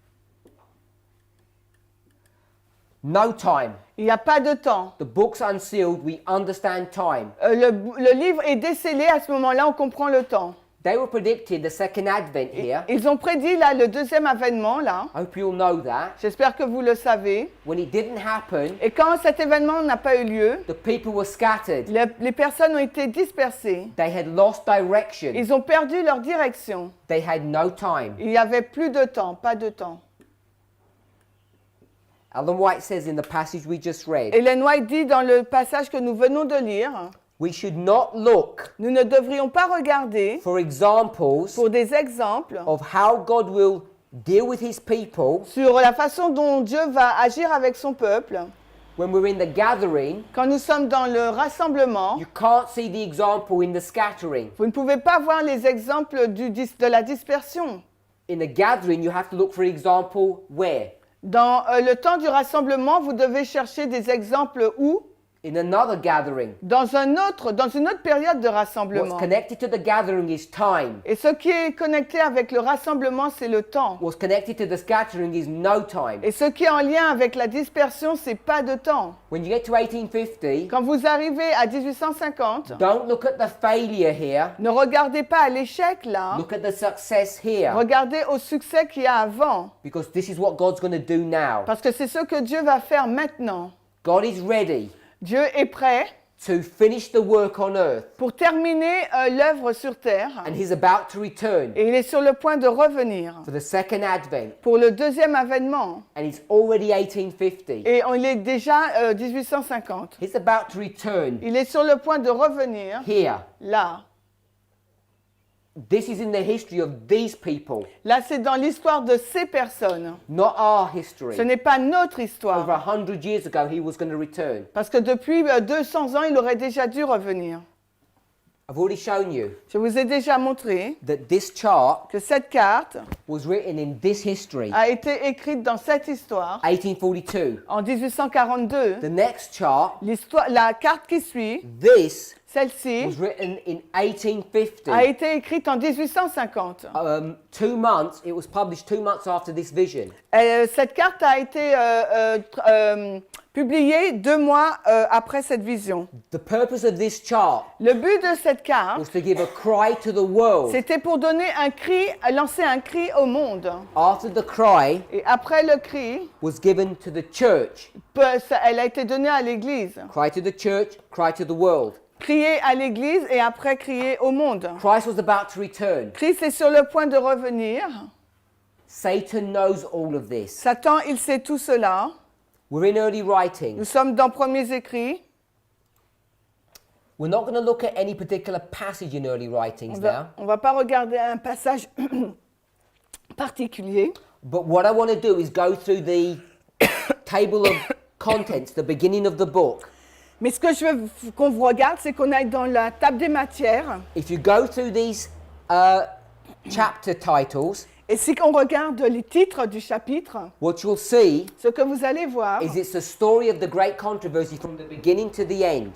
No time. Il n'y a pas de temps. The book's unsealed, we understand time. Le livre est décellé, à ce moment-là, on comprend le temps. They were predicted the second advent here. Ils ont prédit là le deuxième avènement là. I hope you all know that. J'espère que vous le savez. When it didn't happen, Et quand cet événement n'a pas eu lieu, the people were scattered. les personnes ont été dispersées. They had lost direction. Ils ont perdu leur direction. They had no time. Il n'y avait plus de temps, pas de temps. Ellen White says in the passage we just read, Ellen White dit dans le passage que nous venons de lire, we should not look nous ne devrions pas regarder for examples pour des exemples of how God will deal with his people sur la façon dont Dieu va agir avec son peuple. when we're in the gathering. Quand nous sommes dans le rassemblement, You can't see the example in the scattering. vous ne pouvez pas voir les exemples de la dispersion. In the gathering, you have to look for example where? Dans le temps du rassemblement, vous devez chercher des exemples où? In another gathering. Dans une autre période de What's rassemblement. connected to the gathering is time. Et ce qui est connecté avec le rassemblement, c'est le temps. What's connected to the scattering is no time. Et ce qui est en lien avec la dispersion, c'est pas de temps. When you get to 1850, Quand vous arrivez à 1850, don't look at the failure here. ne regardez pas à l'échec là, Look at the success here. regardez au succès qu'il y a avant. Because this is what God's going to do now. Parce que c'est ce que Dieu va faire maintenant. God is ready Dieu est prêt to finish the work on earth. pour terminer l'œuvre sur terre. And he's about to return Et il est sur le point de revenir for the second advent. pour le deuxième avènement. And it's already 1850. Et il est déjà 1850. He's about to return Il est sur le point de revenir here. là. This is in the history of these people, Là, c'est dans l'histoire de ces personnes. not our history. Ce n'est pas notre Over histoire. 100 years ago, he was going to return. Parce que depuis 200 ans, il aurait déjà dû revenir. I've already shown you Je vous ai déjà montré that this chart que cette carte was written in this history, a été écrite dans cette histoire 1842. en 1842. The next chart, La carte qui suit, this celle-ci, was written in 1850. a été écrite en 1850. 2 months, it was published 2 months after this vision. Cette carte a été publiée 2 mois après cette vision. The purpose of this chart Le but de cette carte, was to give a cry to the world. c'était pour donner un cri, lancer un cri au monde. After the cry Et après le cri, was given to the church. elle a été donnée à l'Église. Cry to the church, cry to the world. Crier à l'Église et après crier au monde. Christ was about to return. Christ est sur le point de revenir. Satan knows all of this. Satan, il sait tout cela. We're in early writings. Nous sommes dans Premiers Écrits. We're not going to look at any particular passage in early writings now. On va pas regarder un passage particulier. But what I want to do is go through the table of contents, the beginning of the book. Mais ce que je veux qu'on vous regarde, c'est qu'on aille dans la table des matières. If you go through these chapter titles, Et si on regarde les titres du chapitre, what you'll see ce que vous allez voir, is it's a story of the great controversy from the beginning to the end.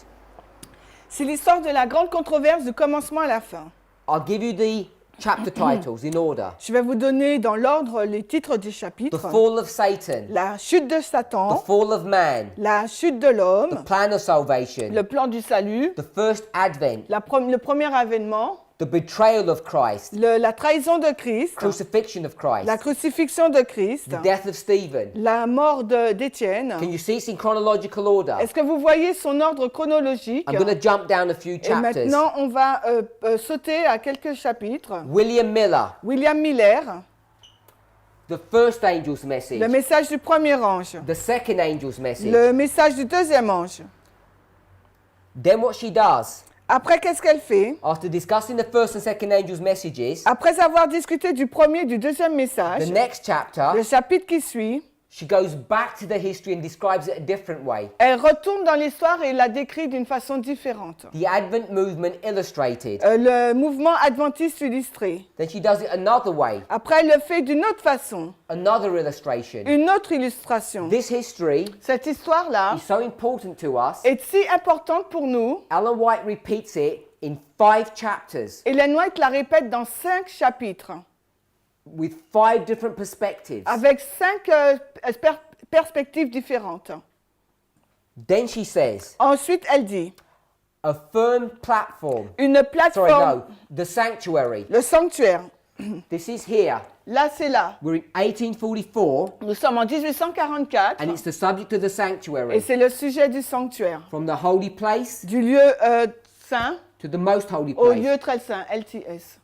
C'est l'histoire de la grande controverse du commencement à la fin. I'll give you the chapter titles in order. Je vais vous donner dans l'ordre les titres des The chapitres. fall of Satan, La chute de the Satan, fall of man, la chute de the l'homme, plan of salvation, le plan du salut, the first advent, le premier avènement, the betrayal of Christ, la trahison de Christ, crucifixion of Christ, la crucifixion de Christ, the death of Stephen. la mort d'Étienne. Can you see it's in chronological order? Est-ce que vous voyez son ordre chronologique? I'm going to jump down a few Et chapters. maintenant, on va sauter à quelques chapitres. William Miller, William Miller, the first angel's message, le message du premier ange, the second angel's message. le message du deuxième ange. Then what she does, Après, qu'est-ce qu'elle fait? after discussing the first and second angel's messages, Après avoir discuté du premier et du deuxième message, the next chapter, le chapitre qui suit, she goes back to the history and describes it a different way. elle retourne dans l'histoire et la décrit d'une façon différente. The Advent movement illustrated. Le mouvement adventiste illustré. Then she does it another way, Après, elle le fait d'une autre façon, another illustration. une autre illustration. This history Cette histoire-là is so important to us. est si importante pour nous. Ellen White repeats it in 5 chapters Ellen White la répète dans 5 chapitres, with 5 different perspectives. avec 5 perspectives différentes. Then she says, Ensuite, elle dit, a firm platform. une Sorry, plateforme, no, the sanctuary. le sanctuaire. This is here. Là, c'est là. We're in 1844, Nous sommes en 1844 and it's the subject of the et sanctuary. c'est le sujet du sanctuaire. From the holy place Du lieu saint to the most holy au place. lieu très saint, LTS.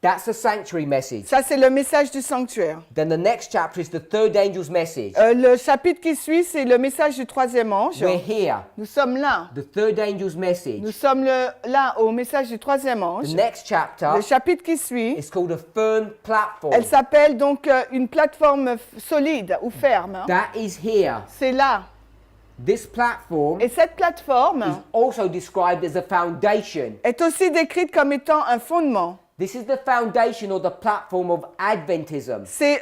That's the sanctuary message. Ça, c'est le message du sanctuaire. Then the next chapter is the third angel's message. Le chapitre qui suit, c'est le message du troisième ange. We're here. Nous sommes là. The third angel's message. Nous sommes là au message du troisième ange. The next chapter Le chapitre qui suit, is called a firm platform. elle s'appelle donc une plateforme solide ou ferme. That is here. C'est là. This platform Et cette plateforme is also described as a foundation. est aussi décrite comme étant un fondement. This is the foundation or the platform of Adventism. C'est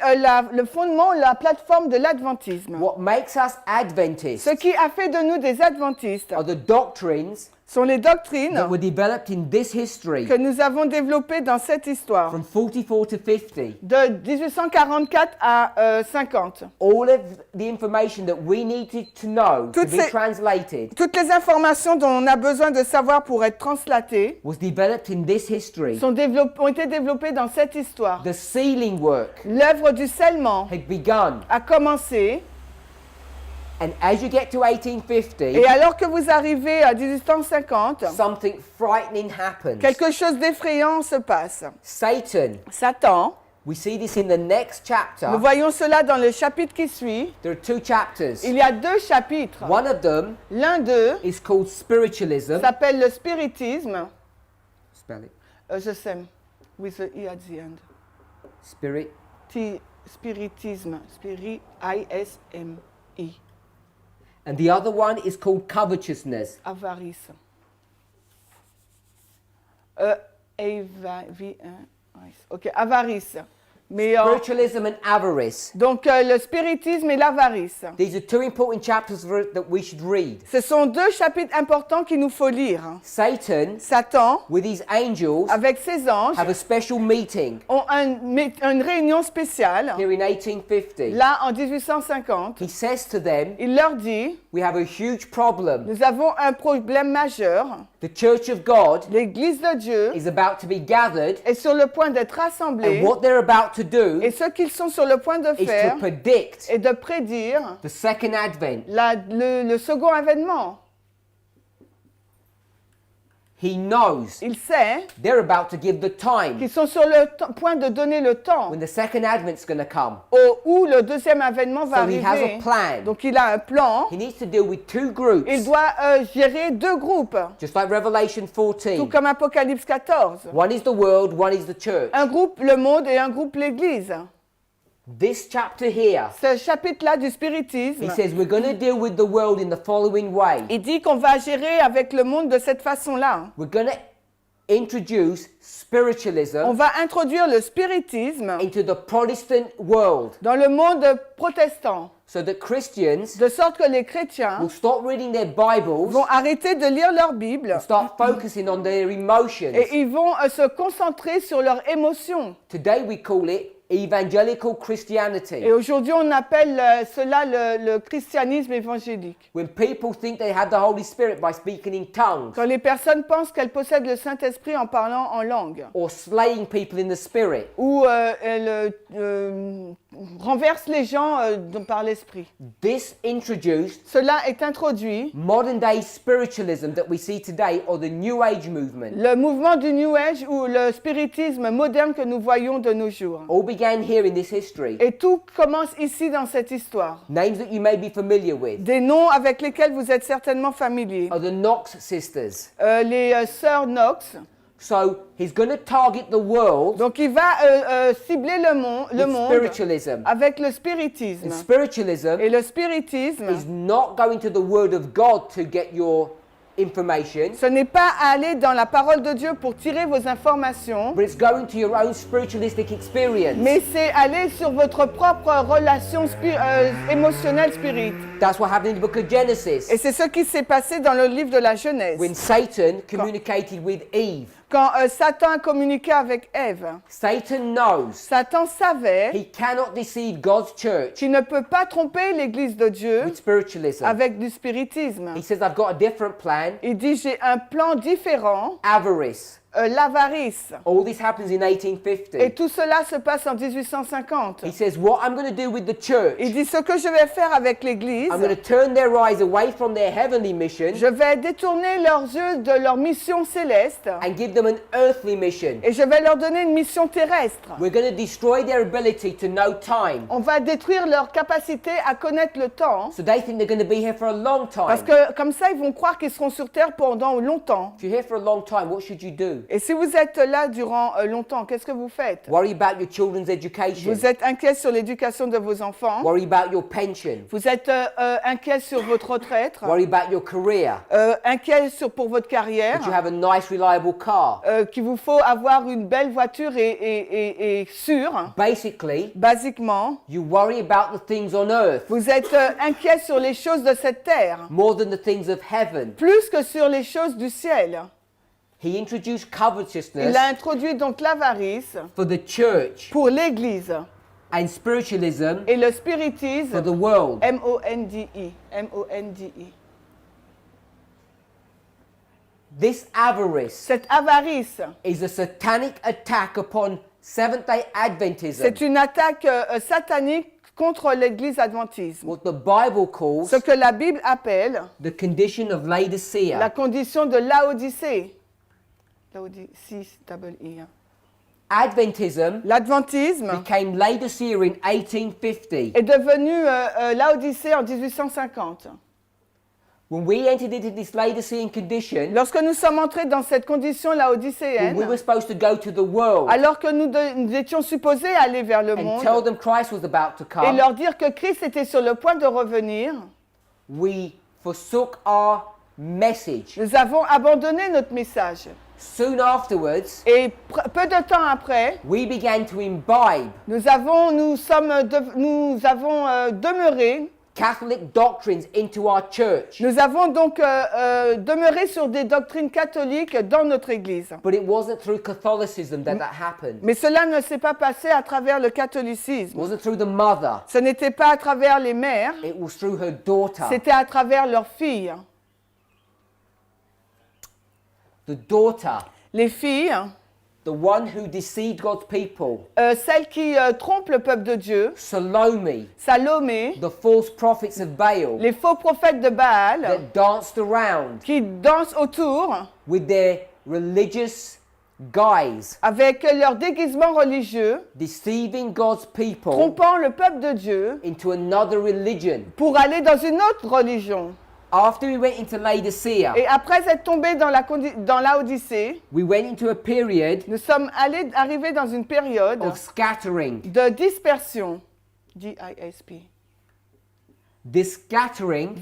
le fondement, la plateforme de l'adventisme. What makes us Adventists Ce qui a fait de nous des adventistes are the doctrines sont les doctrines that were developed in this history que nous avons développées dans cette histoire. from 44 to 50. De 1844 à 50. All of the information that we needed to know to Toutes be ces- translated Toutes les informations dont on a besoin de savoir pour être translatées was developed in this history. ont été développées dans cette histoire. The sealing work L'œuvre du scellement had begun, a commencé and as you get to 1850, et alors que vous arrivez à 1850, something frightening happens. quelque chose d'effrayant se passe. Satan, Satan, we see this in the next chapter. nous voyons cela dans le chapitre qui suit. There are 2 chapters. Il y a 2 chapitres. One of them L'un d'eux is called spiritualism. s'appelle le spiritisme. Spell it. Je sais, with the E at the end. Spirit. Spiritisme, I-S-M-I, And the other one is called covetousness. avarice. Ok, avarice. Mais Spiritualism and avarice. donc le spiritisme et l'avarice. These are 2 important chapters that we should read. Ce sont 2 chapitres importants qu'il nous faut lire. Satan, Satan, with his angels, avec ses anges, have a special meeting ont une réunion spéciale. here in 1850. Là, en 1850, He says to them, il leur dit, we have a huge problem. nous avons un problème majeur. The Church of God L'Église de Dieu is about to be gathered, est sur le point d'être rassemblée. and what they're about to do Et ce qu'ils sont sur le point de is faire to predict est de prédire the second advent. le second avènement. He knows Il sait they're about to give the time qu'ils sont sur le point de donner le temps when the second advent's going to come. où le deuxième avènement va So he has arriver. a plan. Donc il a un plan. He needs to deal with 2 groups, Il doit gérer 2 groupes, just like Revelation tout 14. comme Apocalypse 14. One is the world, one is the church. Un groupe le monde et un groupe l'Église. This chapter here, Ce chapitre-là du spiritisme, he says we're going to deal with the world in the following way. il dit qu'on va gérer avec le monde de cette façon-là. We're going to introduce spiritualism on va introduire le spiritisme into the Protestant world dans le monde protestant, so that Christians de sorte que les chrétiens will stop reading their Bibles vont arrêter de lire leur Bible and start focusing on their emotions. et ils vont se concentrer sur leurs émotions. Today we call it evangelical Christianity. Et aujourd'hui, on appelle cela le christianisme évangélique. When people think they have the Holy Spirit by speaking in tongues Quand les personnes pensent qu'elles possèdent le Saint-Esprit en parlant en langue, or slaying people in the Spirit, ou elles renversent les gens par l'Esprit. this introduced Cela est introduit. modern day spiritualism that we see today, or the New Age movement. Le mouvement du New Age ou le spiritisme moderne que nous voyons de nos jours. All began here in this history. Et tout commence ici dans cette histoire. Names that you may be familiar with Des noms avec lesquels vous êtes certainement familiers. are the Knox sisters. Les sœurs Knox. So he's going to target the world Donc il va cibler le with monde spiritualism. avec le spiritisme. And spiritualism Et le spiritisme, is not going to the Word of God to get your information, ce n'est pas aller dans la parole de Dieu pour tirer vos informations, but it's going to your own spiritualistic experience. mais c'est aller sur votre propre relation émotionnelle spirit. That's what happened in the book of Genesis Et c'est ce qui s'est passé dans le livre de la Genèse. when Satan communicated with Eve. Quand Satan a communiqué avec Ève, Satan knows Satan savait he cannot deceive God's church qu'il ne peut pas tromper l'Église de Dieu with spiritualism. avec du spiritisme. He says, I've got a different plan. Il dit, j'ai un plan différent, Avarice. l'avarice. All this happens in Et 1850. tout cela se passe en 1850. He says, what I'm going to do with the church, Il dit, ce que je vais faire avec l'Église, I'm going to turn their eyes away from their heavenly mission je vais détourner leurs yeux de leur mission céleste and give them an earthly mission. et je vais leur donner une mission terrestre. We're going to destroy their ability to know time. On va détruire leur capacité à connaître le temps So they think they're going to be here for a long parce time. que comme ça, ils vont croire qu'ils seront sur Terre pendant longtemps. If you're here for a long time, what should you do? Et si vous êtes là durant longtemps, qu'est-ce que vous faites? Worry about your children's education. Vous êtes inquiet sur l'éducation de vos enfants. Worry about your pension. Vous êtes inquiet sur votre retraite. Worry about your career. Inquiet pour votre That you carrière. have a nice, reliable car. Qu'il vous faut avoir une belle voiture et sûre. Basically, Basiquement, you worry about the things on earth vous êtes inquiet sur les choses de cette terre, more than the things of heaven. plus que sur les choses du ciel. He introduced Il covetousness a introduit donc l'avarice for the church pour l'Église and spiritualism et le for spiritisme, the world. M-O-N-D-E, M-O-N-D-E. This avarice Cette avarice, is a satanic attack upon Seventh-day Adventism, c'est une attaque satanique contre l'Église adventiste. what the Bible calls Ce que la Bible appelle the condition of la Laodicea. condition de Laodicée. Laodicée, double E. Adventism L'adventisme became Laodicea in 1850. est devenu Laodicée en 1850. When we entered into this Laodicean condition, Lorsque nous sommes entrés dans cette condition when laodicéenne, we were supposed to go to the world alors que nous étions supposés aller vers le and monde tell them Christ was about to et come, leur dire que Christ était sur le point de revenir, we forsook our message. nous avons abandonné notre message. Soon afterwards, Et peu de temps après, we began to imbibe nous avons demeuré, Catholic doctrines into our church. nous avons donc demeuré sur des doctrines catholiques dans notre Église. But it wasn't through Catholicism that happened. Mais cela ne s'est pas passé à travers le It catholicisme. wasn't through the mother. Ce n'était pas à travers les mères, It was through her daughter. c'était à travers leurs filles. The daughter, Les filles, the one who deceived God's people. celles qui trompent le peuple de Dieu, Salome, Salomé, the false prophets of Baal les faux prophètes de Baal, that danced around qui dansent autour with their religious guise, avec leur déguisement religieux, deceiving God's people trompant le peuple de Dieu into another religion. pour aller dans une autre religion. After we went into Laodicea, Et après être tombés dans l'Odyssée, we went into a period nous sommes arrivés dans une période of scattering. de dispersion. D-I-S-P. This scattering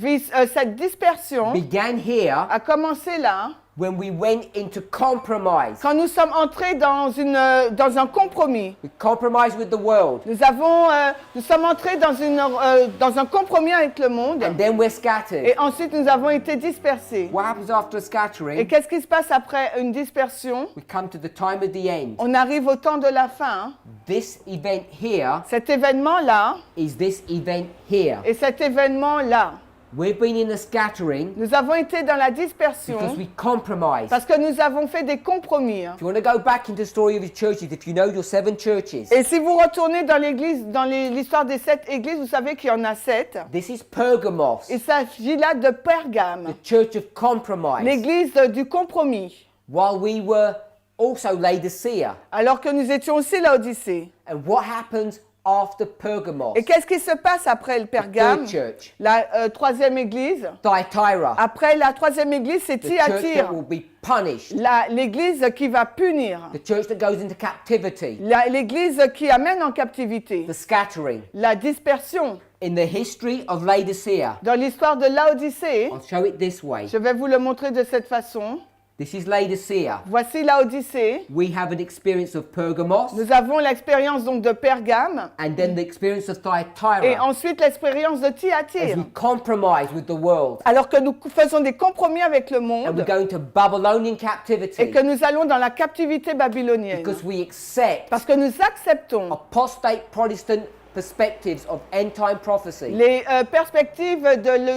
Cette dispersion began here a commencé là, when we went into compromise. Quand nous sommes entrés dans un compromis. We compromised with the world. Nous sommes entrés dans un compromis avec le monde. And then we're scattered. Et ensuite, nous avons été dispersés. What happens after Et scattering? qu'est-ce qui se passe après une dispersion? We come to the time of the end. On arrive au temps de la fin. This event here Cet événement-là is this event here. et cet événement-là. We've been in the scattering Nous avons été dans la dispersion because we compromised. parce que nous avons fait des compromis. If you want to go back into the story of the churches, if you know your 7 churches, Et si vous retournez dans l'église, l'histoire des 7 églises, vous savez qu'il y en a 7. this is Pergamos, Il s'agit là de Pergame, the church of compromise. l'église du compromis. While we were also Laodicea. Alors que nous étions aussi Laodicée. And what happens after Pergamos? Et qu'est-ce qui se passe après le Pergame? Third church. La troisième église. Thyatira. Après la troisième église, c'est The church that Thyatire. will be punished. L'église qui va punir. The church that goes into captivity. L'église qui amène en captivité. The scattering. La dispersion. In the history of Laodicea, Dans l'histoire de Laodicée, I'll show it this way. je vais vous le montrer de cette façon. This is Laodicea. Voici Laodicée. We have an experience of Pergamos Nous avons l'expérience donc de Pergame and then the experience of et Thyatira. ensuite l'expérience de As Thyatire. we compromise with the world Alors que nous faisons des compromis avec le and we monde go into Babylonian et captivity que nous allons dans la captivité babylonienne. because we accept Parce que nous acceptons apostate Protestant perspectives of end time prophecy. les perspectives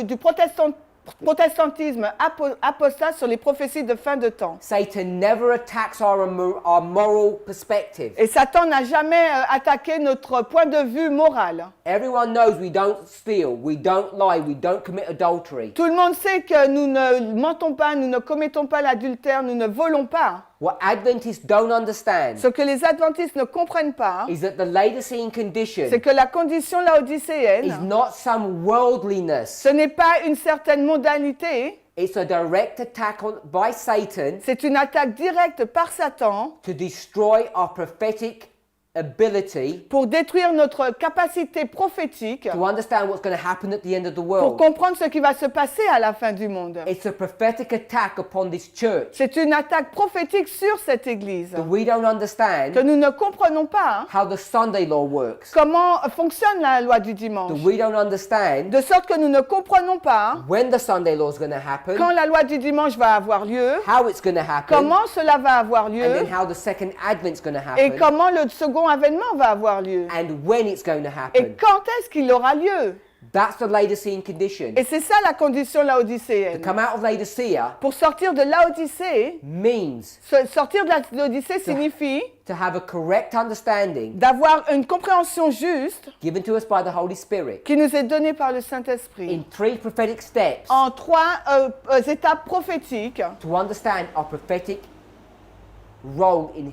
du protestantisme apostat sur les prophéties de fin de temps. Satan never attacks our moral perspective. Et Satan n'a jamais attaqué notre point de vue moral. Everyone knows we don't steal, we don't lie, we don't commit adultery. Tout le monde sait que nous ne mentons pas, nous ne commettons pas l'adultère, nous ne volons pas. What Adventists don't understand Ce que les adventistes ne comprennent pas, is that the Laodicean condition c'est que la condition is laodicéenne, not some worldliness. ce n'est pas une certaine modalité, It's a direct attack by Satan c'est une attaque directe par Satan to destroy our prophetic ability pour détruire notre capacité prophétique, to understand what's going to happen at the end of the pour world. comprendre ce qui va se passer à la fin du monde. It's a prophetic attack upon this church C'est une attaque prophétique sur cette église that we don't que understand nous ne comprenons pas how the Sunday law works. comment fonctionne la loi du dimanche. That we don't understand De sorte que nous ne comprenons pas when the Sunday law is going to happen, quand la loi du dimanche va avoir lieu, how it's going to happen, comment cela va avoir and lieu then how the second advent's going to et happen, comment le second avènement va avoir lieu. and when it's going to Et happen. quand est-ce qu'il aura lieu? That's the Laodicean condition. Et c'est ça la condition To laodicéenne. come out of Laodicea Pour sortir de Laodicée, means sortir de la Laodicée signifie to have a correct understanding d'avoir une compréhension juste given to us by the Holy Spirit qui nous est donnée par le Saint-Esprit in 3 prophetic steps en 3 étapes prophétiques to understand our prophetic role in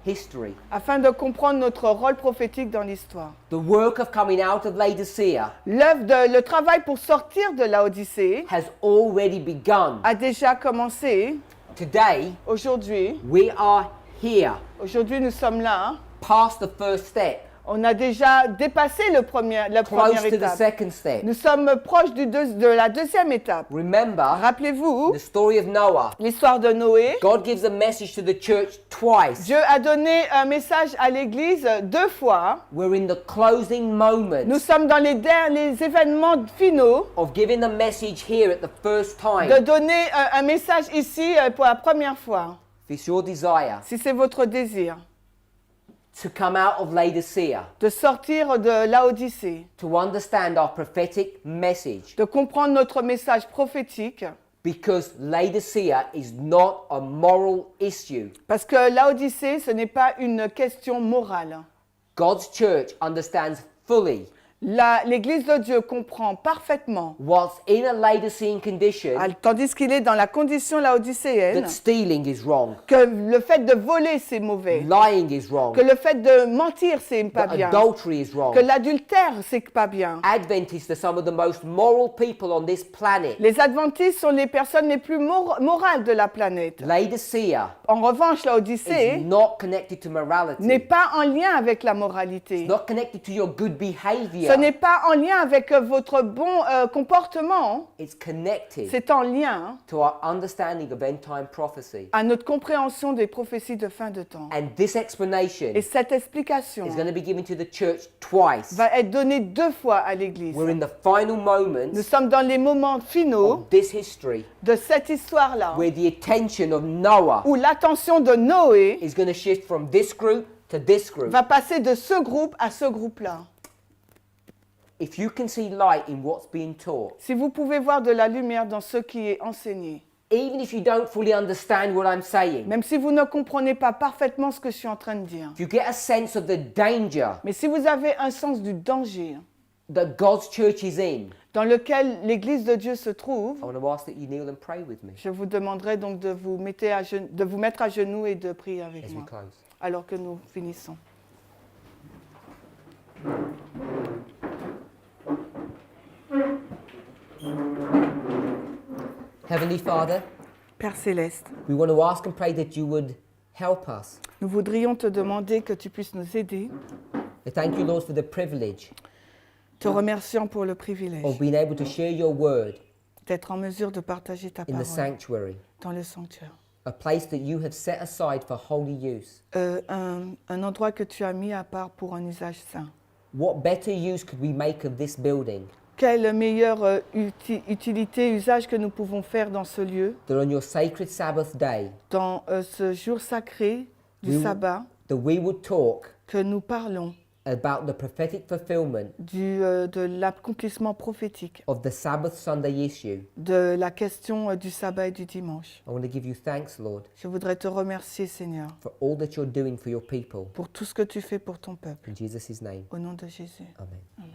history. afin de comprendre notre rôle prophétique dans l'histoire. The work of coming out of Laodicea Le travail pour sortir de Laodicée has already begun. a déjà commencé. Today, Aujourd'hui, we are here, nous sommes là. past the first step, On a déjà dépassé la première close to the étape. second step. Nous sommes proches de la deuxième étape. Remember Rappelez-vous the story of Noah. l'histoire de Noé. God gives a message to the church twice. Dieu a donné un message à l'Église 2 fois. We're in the closing moments Nous sommes dans les événements finaux of giving the message here at the first de time. donner un message ici pour la première fois. If it's your desire Si c'est votre désir to come out of Laodicea, de sortir de Laodicée, to understand our prophetic message, de comprendre notre message prophétique, because Laodicea is not a moral issue. parce que Laodicée, ce n'est pas une question morale. God's church understands fully L'Église de Dieu comprend parfaitement, what's in a Laodicean condition, tandis qu'il est dans la condition laodicéenne, that stealing is wrong, que le fait de voler, c'est mauvais, lying is wrong, que le fait de mentir, c'est pas that bien, adultery is wrong. que l'adultère, c'est pas bien. Adventists are some of the most moral people on this planet. Les adventistes sont les personnes les plus morales de la planète. Laodicea En revanche, is Laodicée not connected to morality. n'est pas en lien avec la It's moralité. not connected to your good behavior. here. Ce n'est pas en lien avec votre bon comportement, It's connected c'est en lien to our understanding of end time prophecy. à notre compréhension des prophéties de fin de temps. And this explanation Et cette explication is going to be given to the church twice. va être donnée 2 fois à l'Église. We're in the final Nous moments sommes dans les moments finaux of this history de cette histoire-là, where the attention of Noah où l'attention de Noé is going to shift from this group to this group. va passer de ce groupe à ce groupe-là. If you can see light in what's being taught, Si vous pouvez voir de la lumière dans ce qui est enseigné, even if you don't fully understand what I'm saying, même si vous ne comprenez pas parfaitement ce que je suis en train de dire, if you get a sense of the danger mais si vous avez un sens du danger that God's church is in, dans lequel l'Église de Dieu se trouve, I want to ask that you kneel and pray with me je vous demanderai donc de vous mettre à genoux et de prier avec as we moi, close. alors que nous finissons. Heavenly Father, Père Céleste, we want to ask and pray that you would help us. nous voudrions te demander que tu puisses nous aider, We thank you, Lord, for the privilege te remerciant pour le privilège of being able to share your word d'être en mesure de partager ta in the parole sanctuary, dans le sanctuaire. a place that you have set aside for holy use. Un endroit que tu as mis à part pour un usage saint. What better use could we make of this building Quelle meilleure utilité, usage que nous pouvons faire dans ce lieu, than on your sacred Sabbath day dans ce jour sacré du We- sabbat, that we would talk que nous parlons about the prophetic fulfillment de l'accomplissement prophétique, of the Sabbath Sunday issue. de la question du sabbat et du dimanche. I want to give you thanks, Lord, Je voudrais te remercier, Seigneur, for all that you're doing for your people. pour tout ce que tu fais pour ton peuple. In Jesus' name, Au nom de Jésus. amen. Amen.